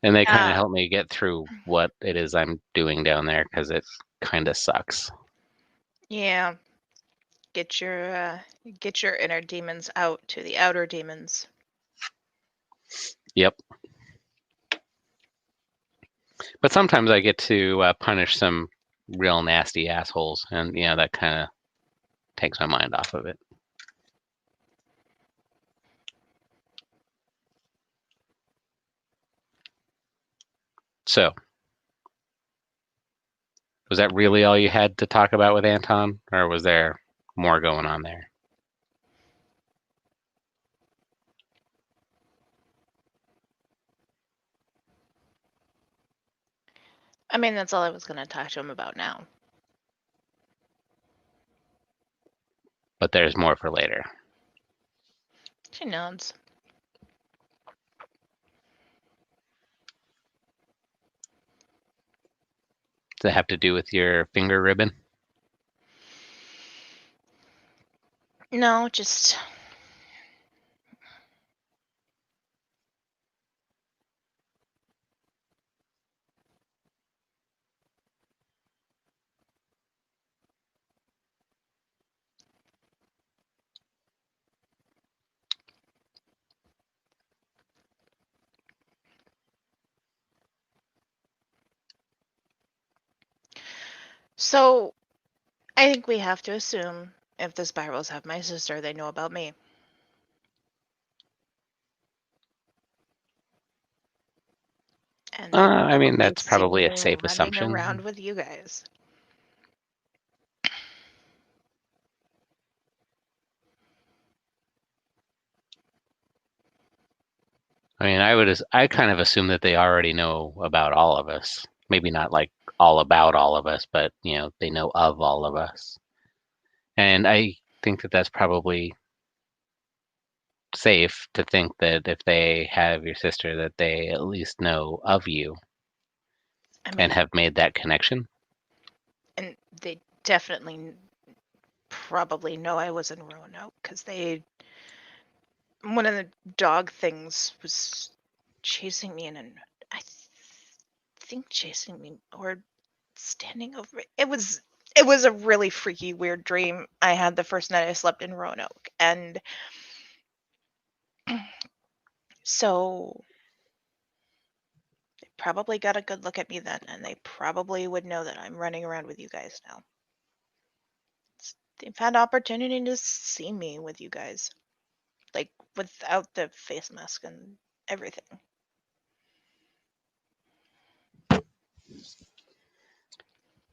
And they kind of help me get through what it is I'm doing down there because it kind of sucks. Yeah. Get your inner demons out to the outer demons. Yep. But sometimes I get to punish some real nasty assholes, and that kind of takes my mind off of it. So, was that really all you had to talk about with Anton, or was there more going on there? I mean, that's all I was going to talk to him about now. But there's more for later. She nods. Does it have to do with your finger ribbon? No, just so I think we have to assume if the spirals have my sister, they know about me. And I mean, that's see probably a me safe running assumption. around with you guys. I mean, I kind of assume that they already know about all of us. Maybe not like all about all of us, but they know of all of us. And I think that that's probably safe to think that if they have your sister, that they at least know of you I and mean, have made that connection. and they definitely probably know I was in Roanoke because one of the dog things was chasing me I think chasing me or standing over it. It was a really freaky, weird dream I had the first night I slept in Roanoke, and so they probably got a good look at me then, and they probably would know that I'm running around with you guys now. They've had opportunity to see me with you guys, like without the face mask and everything.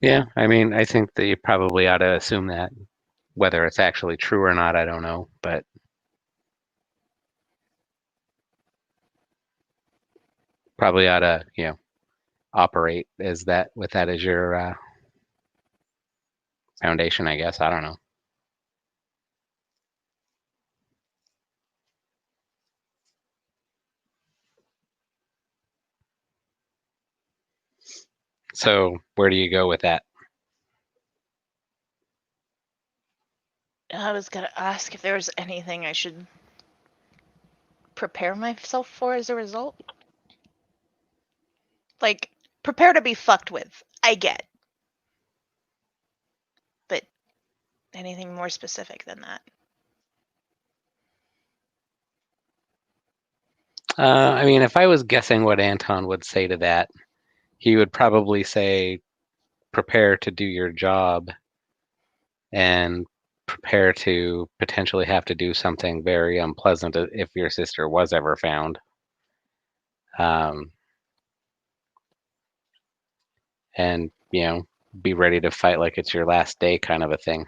Yeah, I mean, I think that you probably ought to assume that. Whether it's actually true or not, I don't know, but probably ought to, operate as that with that as your foundation, I guess. I don't know. So where do you go with that? I was gonna ask if there was anything I should prepare myself for as a result. Like, prepare to be fucked with. I get. But anything more specific than that? I mean, if I was guessing what Anton would say to that, he would probably say, prepare to do your job and prepare to potentially have to do something very unpleasant if your sister was ever found. And, be ready to fight like it's your last day kind of a thing.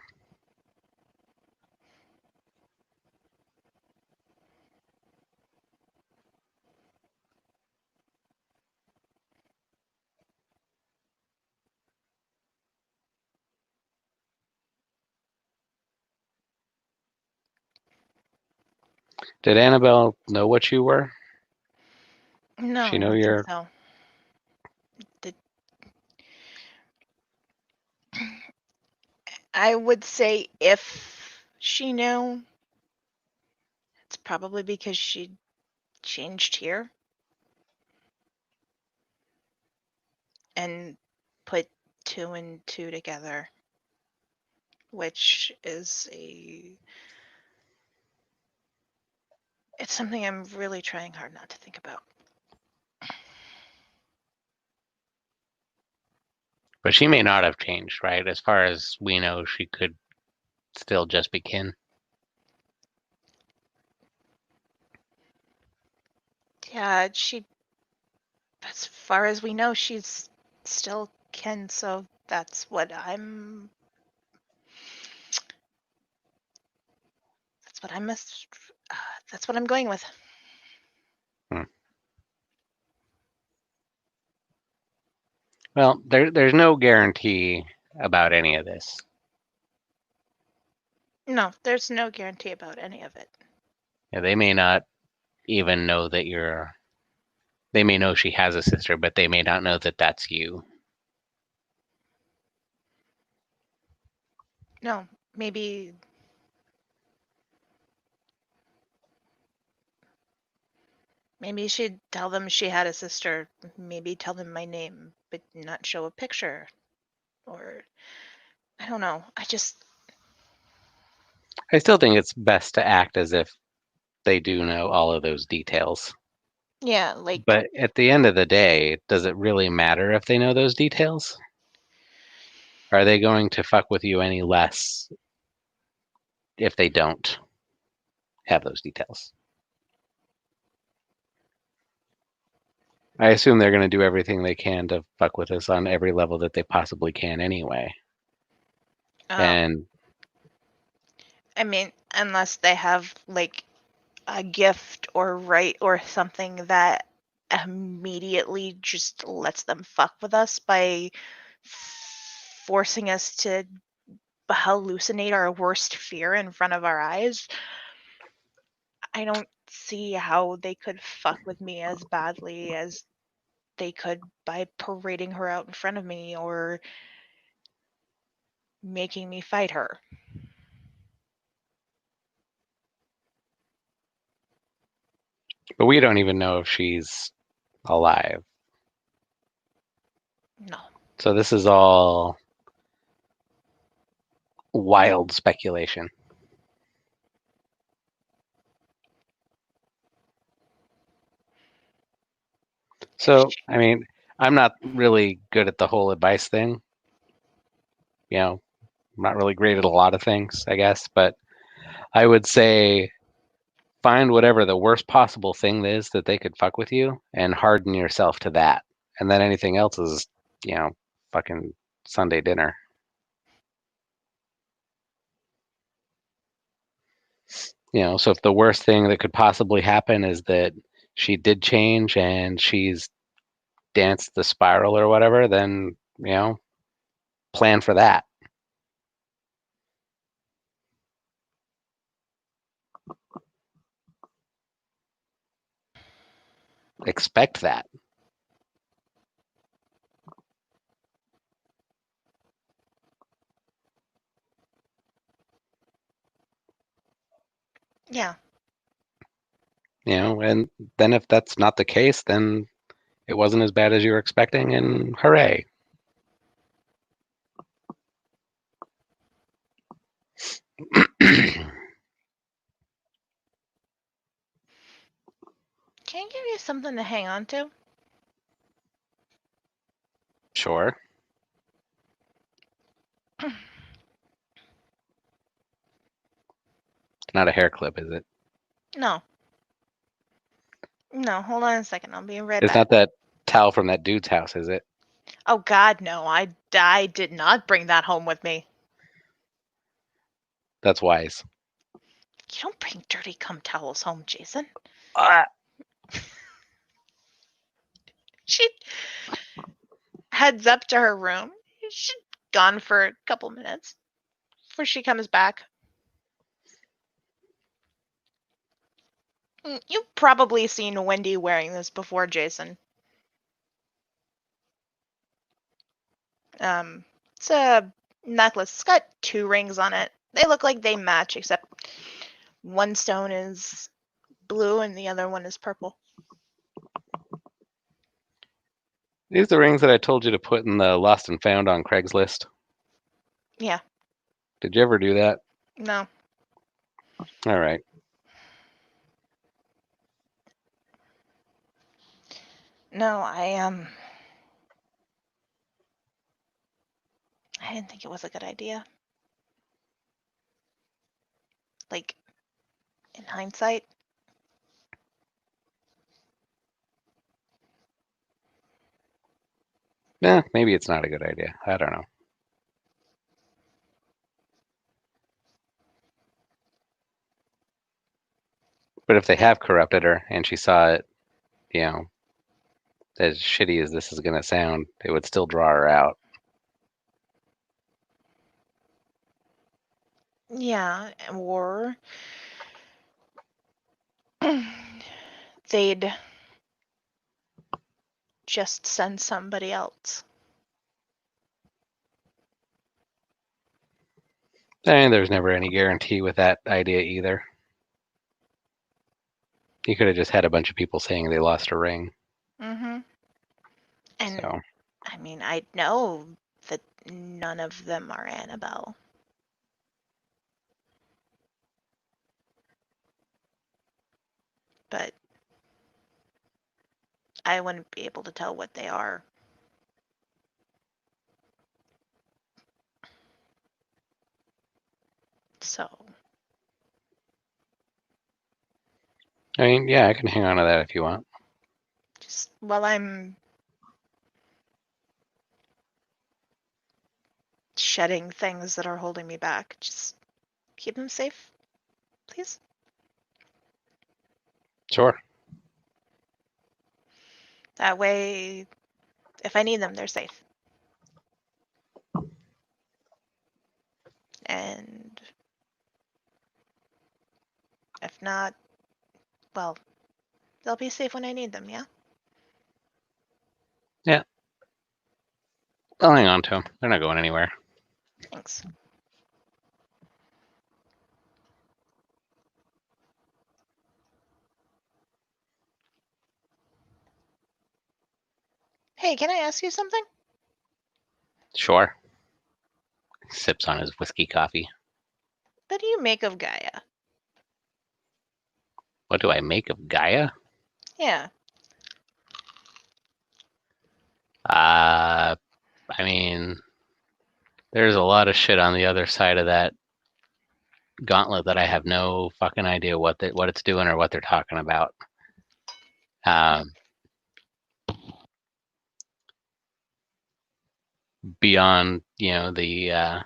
Did Annabelle know what you were? No, She I know don't think you're. so. I would say if she knew, it's probably because she changed here and put two and two together, which is it's something I'm really trying hard not to think about. But she may not have changed, right? As far as we know, she could still just be kin. Yeah, as far as we know, she's still kin, so that's what I'm going with. Well, there's no guarantee about any of this. No, there's no guarantee about any of it. Yeah, they may not even know that you're. They may know she has a sister, but they may not know that that's you. No, maybe she'd tell them she had a sister, maybe tell them my name, but not show a picture. Or I don't know. I still think it's best to act as if they do know all of those details. Yeah, like But at the end of the day, does it really matter if they know those details? Are they going to fuck with you any less if they don't have those details? I assume they're going to do everything they can to fuck with us on every level that they possibly can anyway. oh, And I mean, unless they have like a gift or right or something that immediately just lets them fuck with us by forcing us to hallucinate our worst fear in front of our eyes, I don't see how they could fuck with me as badly as they could by parading her out in front of me or making me fight her. But we don't even know if she's alive. No. So this is all wild speculation. So, I mean, I'm not really good at the whole advice thing. You know, I'm not really great at a lot of things, I guess, but I would say find whatever the worst possible thing is that they could fuck with you and harden yourself to that. And then anything else is, fucking Sunday dinner. So if the worst thing that could possibly happen is that she did change and she's danced the spiral or whatever, then, plan for that. Expect that. Yeah. And then if that's not the case, then it wasn't as bad as you were expecting, and hooray. Can I give you something to hang on to? Sure. It's not a hair clip, is it? No. No, hold on a second. I'll be right It's back. not that towel from that dude's house, is it? Oh God, no. I did not bring that home with me. That's wise. You don't bring dirty cum towels home, Jason. Ah. She heads up to her room. She's gone for a couple minutes before she comes back. You've probably seen Wendy wearing this before, Jason. It's a necklace. It's got 2 rings on it. They look like they match, except one stone is blue and the other one is purple. These are the rings that I told you to put in the lost and found on Craigslist. Yeah. Did you ever do that? No. All right. No, I didn't think it was a good idea. Like, in hindsight. Yeah, maybe it's not a good idea. I don't know. But if they have corrupted her and she saw it, as shitty as this is going to sound, it would still draw her out. Yeah, or they'd just send somebody else. And there's never any guarantee with that idea either. You could have just had a bunch of people saying they lost a ring. Mm-hmm. And, So, I mean, I know that none of them are Annabelle. But I wouldn't be able to tell what they are. So, I mean, yeah, I can hang on to that if you want. just while I'm shedding things that are holding me back, just keep them safe, please. Sure. That way, if I need them, they're safe. And if not, well, they'll be safe when I need them, yeah? I'll hang on to them. They're not going anywhere. Thanks. Hey, can I ask you something? Sure. Sips on his whiskey coffee. What do you make of Gaia? What do I make of Gaia? Yeah. I mean, there's a lot of shit on the other side of that gauntlet that I have no fucking idea what it's doing or what they're talking about. Beyond the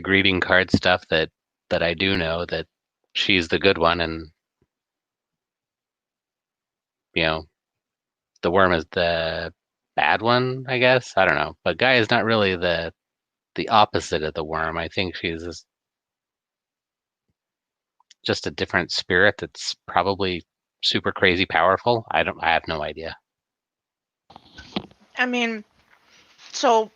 greeting card stuff that I do know that she's the good one, and the worm is the bad one, I guess. I don't know, but Gaia is not really the opposite of the worm. I think she's just a different spirit that's probably super crazy powerful. I have no idea. I mean, so,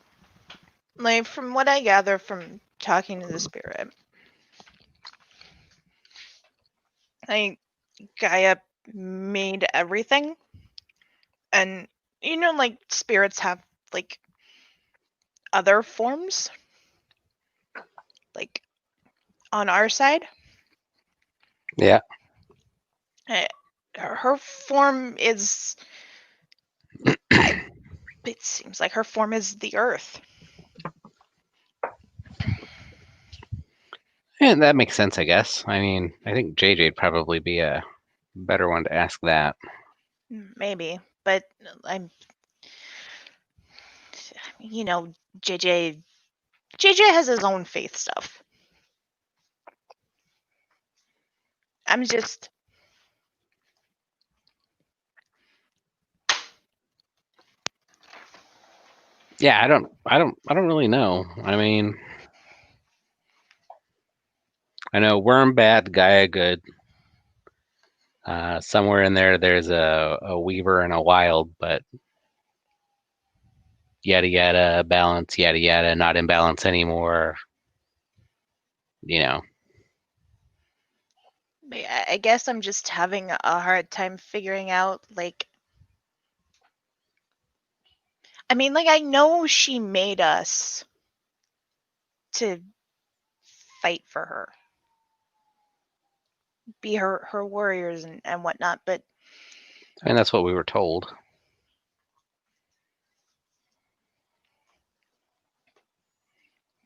like, from what I gather from talking to the spirit, like, Gaia made everything. And, like, spirits have, like, other forms. Like, on our side. Yeah. Her form is... it seems like her form is the earth. And that makes sense, I guess. I mean, I think JJ'd probably be a better one to ask that. Maybe, but JJ has his own faith stuff. I'm just... Yeah, I don't really know. I mean, I know worm bad, Gaia good. Somewhere in there's a weaver and a wild, but yada yada, balance, yada yada, not in balance anymore. I guess I'm just having a hard time figuring out, like... I mean, like, I know she made us to fight for her. Be her warriors and whatnot, but... I mean, that's what we were told.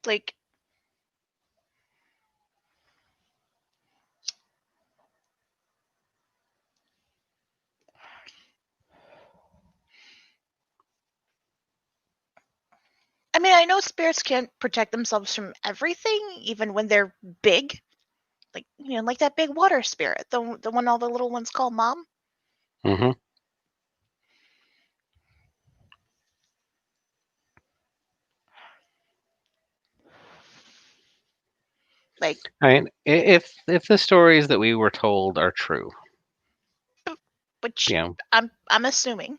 Like... I mean, I know spirits can't protect themselves from everything, even when they're big. Like, like that big water spirit, the one all the little ones call Mom. Mm-hmm. Like, I mean, if the stories that we were told are true, which I'm assuming.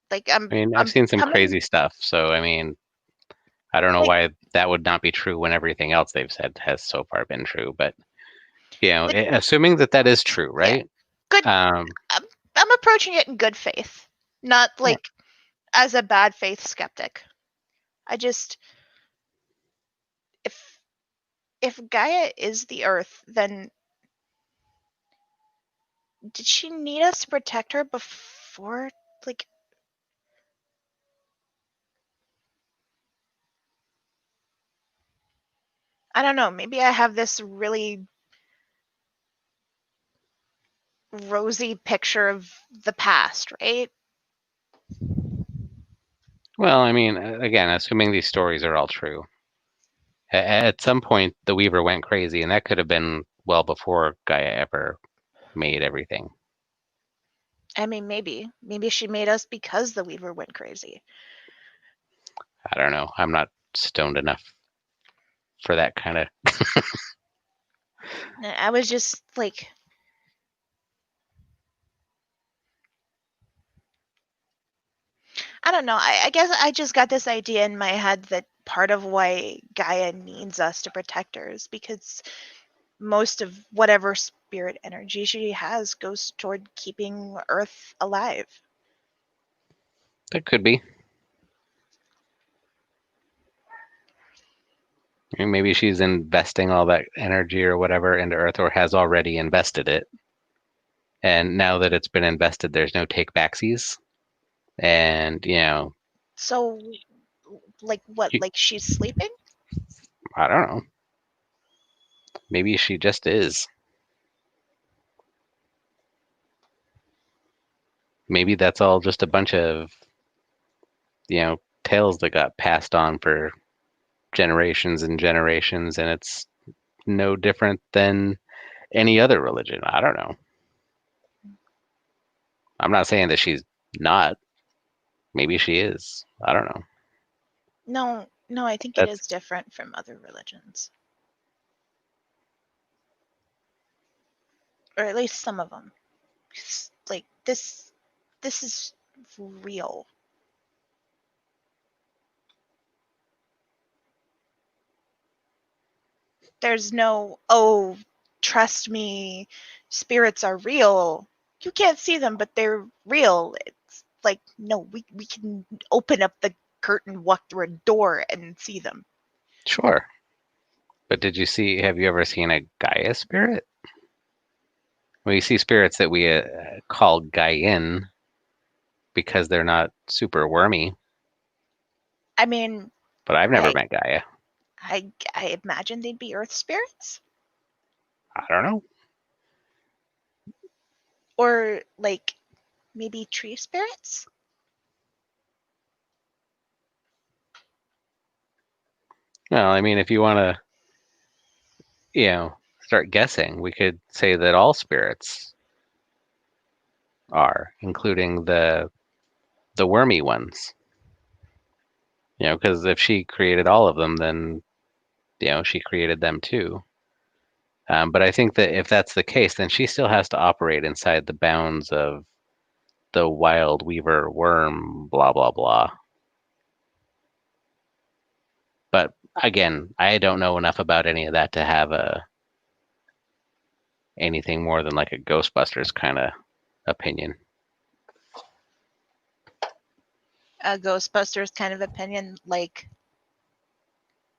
Like, I mean, I've seen some crazy stuff, so I mean, I don't know why that would not be true when everything else they've said has so far been true. But assuming that is true, right? Yeah, good. I'm approaching it in good faith, not like as a bad faith skeptic. I just... if Gaia is the Earth, then did she need us to protect her before, like... I don't know, maybe I have this really rosy picture of the past, right? Well, I mean, again, assuming these stories are all true, at some point the Weaver went crazy, and that could have been well before Gaia ever made everything. I mean, maybe she made us because the Weaver went crazy. I don't know. I'm not stoned enough for that kind of. I was just like, I don't know. I guess I just got this idea in my head that part of why Gaia needs us to protect her is because most of whatever spirit energy she has goes toward keeping Earth alive. That could be. Maybe she's investing all that energy or whatever into Earth, or has already invested it. And now that it's been invested, there's no take backsies. And, So, like what? you- Like she's sleeping? I don't know. Maybe she just is. Maybe that's all just a bunch of, tales that got passed on for generations and generations, and it's no different than any other religion. I don't know. I'm not saying that she's not. Maybe she is. I don't know. No, I think it That's is different from other religions, or at least some of them. Like this is real. There's no, oh, trust me, spirits are real. You can't see them, but they're real. It's like, no, we can open up the curtain, walk through a door, and see them. sure. But have you ever seen a Gaia spirit? Well, you see spirits that we call Gaian because they're not super wormy, I mean, but I've never I met Gaia. I imagine they'd be earth spirits, I don't know. or like maybe tree spirits. Well, I mean, if you want to, start guessing, we could say that all spirits are, including the wormy ones. Because if she created all of them, then she created them too. But I think that if that's the case, then she still has to operate inside the bounds of the wild weaver worm, blah blah blah. But again, I don't know enough about any of that to have anything more than like a Ghostbusters kind of opinion. A Ghostbusters kind of opinion, like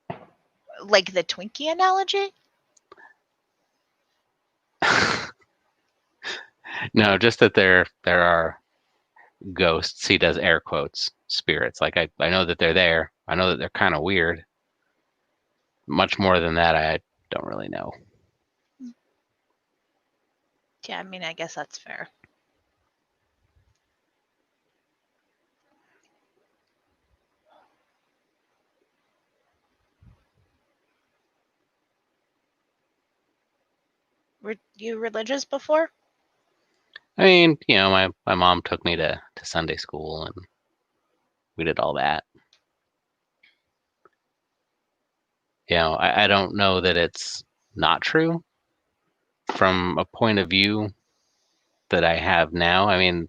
the Twinkie analogy. No, just that there are ghosts. He does air quotes, spirits. Like I know that they're there. I know that they're kind of weird. Much more than that, I don't really know. Yeah, I mean, I guess that's fair. Were you religious before? I mean, my mom took me to Sunday school and we did all that. I don't know that it's not true from a point of view that I have now. I mean,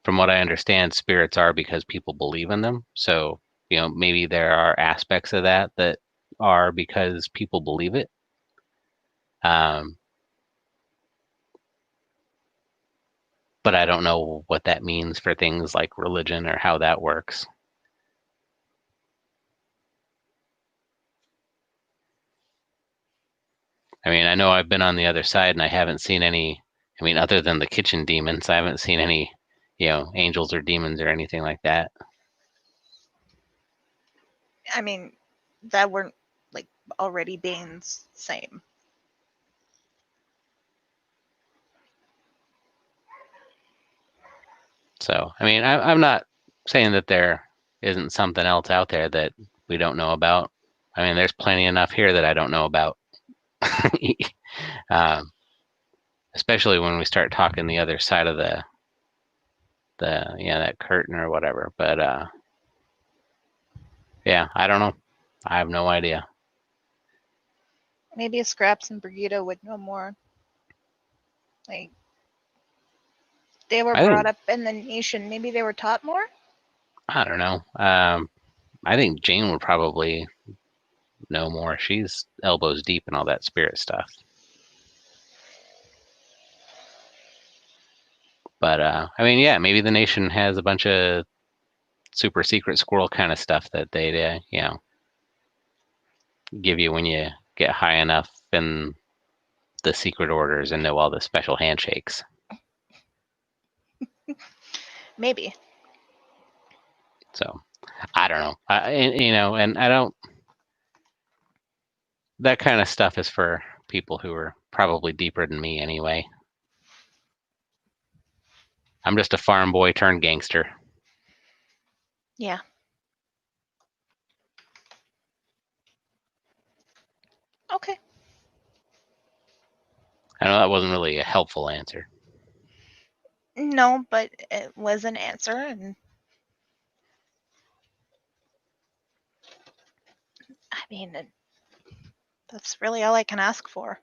from what I understand, spirits are because people believe in them. So, maybe there are aspects of that that are because people believe it. But I don't know what that means for things like religion or how that works. I mean, I know I've been on the other side and I haven't seen any, I mean, other than the kitchen demons, I haven't seen any, angels or demons or anything like that. I mean, that weren't like already being same. So, I mean, I'm not saying that there isn't something else out there that we don't know about. I mean, there's plenty enough here that I don't know about. um, especially when we start talking the other side of the that curtain or whatever. But yeah, I don't know. I have no idea. Maybe Scraps and Brigida would know more. Like, they were I brought think up in the nation. Maybe they were taught more? I don't know. I think Jane would probably know more. She's elbows deep in all that spirit stuff. But I mean, yeah, maybe the nation has a bunch of super secret squirrel kind of stuff that they give you when you get high enough in the secret orders and know all the special handshakes. Maybe. So I don't know. And I don't. That kind of stuff is for people who are probably deeper than me anyway. I'm just a farm boy turned gangster. Yeah. Okay. I know that wasn't really a helpful answer. No, but it was an answer, and I mean, that's really all I can ask for.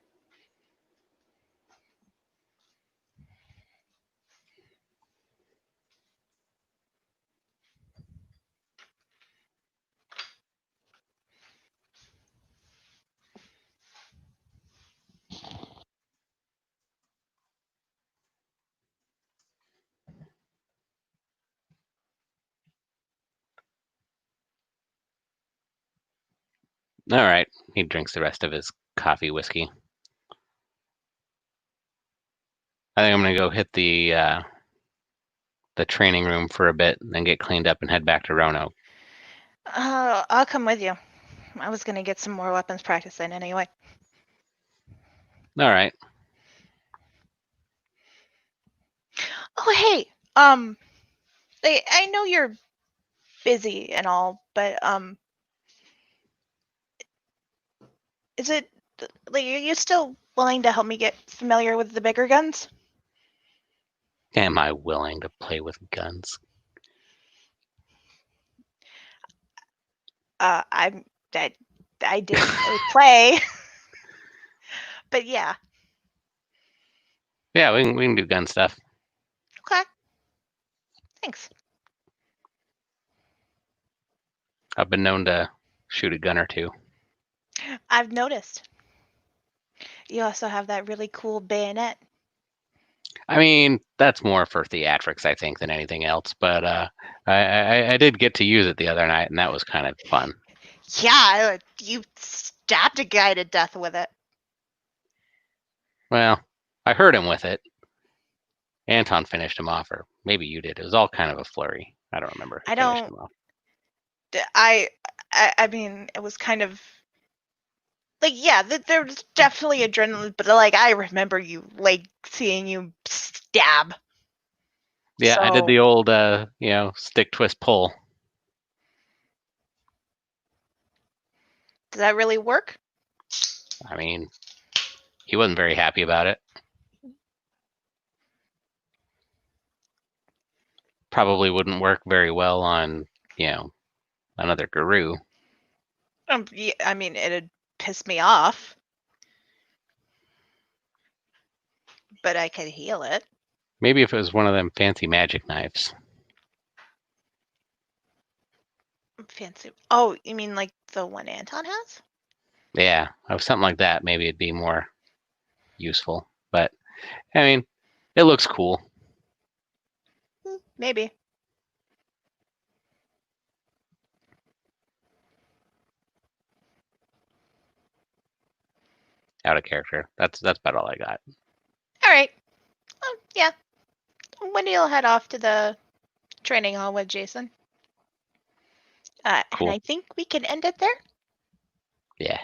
All right, he drinks the rest of his coffee whiskey. I think I'm gonna go hit the training room for a bit, and then get cleaned up and head back to Roanoke. I'll come with you. I was gonna get some more weapons practice in anyway. All right. Oh, hey, I know you're busy and all, but is it like, are you still willing to help me get familiar with the bigger guns? Am I willing to play with guns? I didn't really play, but yeah. Yeah, we can do gun stuff. Okay. Thanks. I've been known to shoot a gun or two. I've noticed. You also have that really cool bayonet. I mean, that's more for theatrics, I think, than anything else. But I did get to use it the other night, and that was kind of fun. Yeah, you stabbed a guy to death with it. Well, I hurt him with it. Anton finished him off, or maybe you did. It was all kind of a flurry. I don't remember who I finished don't. him off. I mean, it was kind of like, yeah, there was definitely adrenaline, but like I remember you like seeing you stab. Yeah, I did So, the old stick twist pull. does that really work? I mean, he wasn't very happy about it. Probably wouldn't work very well on, another guru. Yeah, I mean, it'd piss me off, but I could heal it. Maybe if it was one of them fancy magic knives. Fancy. Oh, you mean like the one Anton has? Yeah, of something like that, maybe it'd be more useful. But I mean, it looks cool. Maybe. Out of character. That's about all I got. All right. Yeah. When do you head off to the training hall with Jason? And Cool. I think we can end it there. Yeah.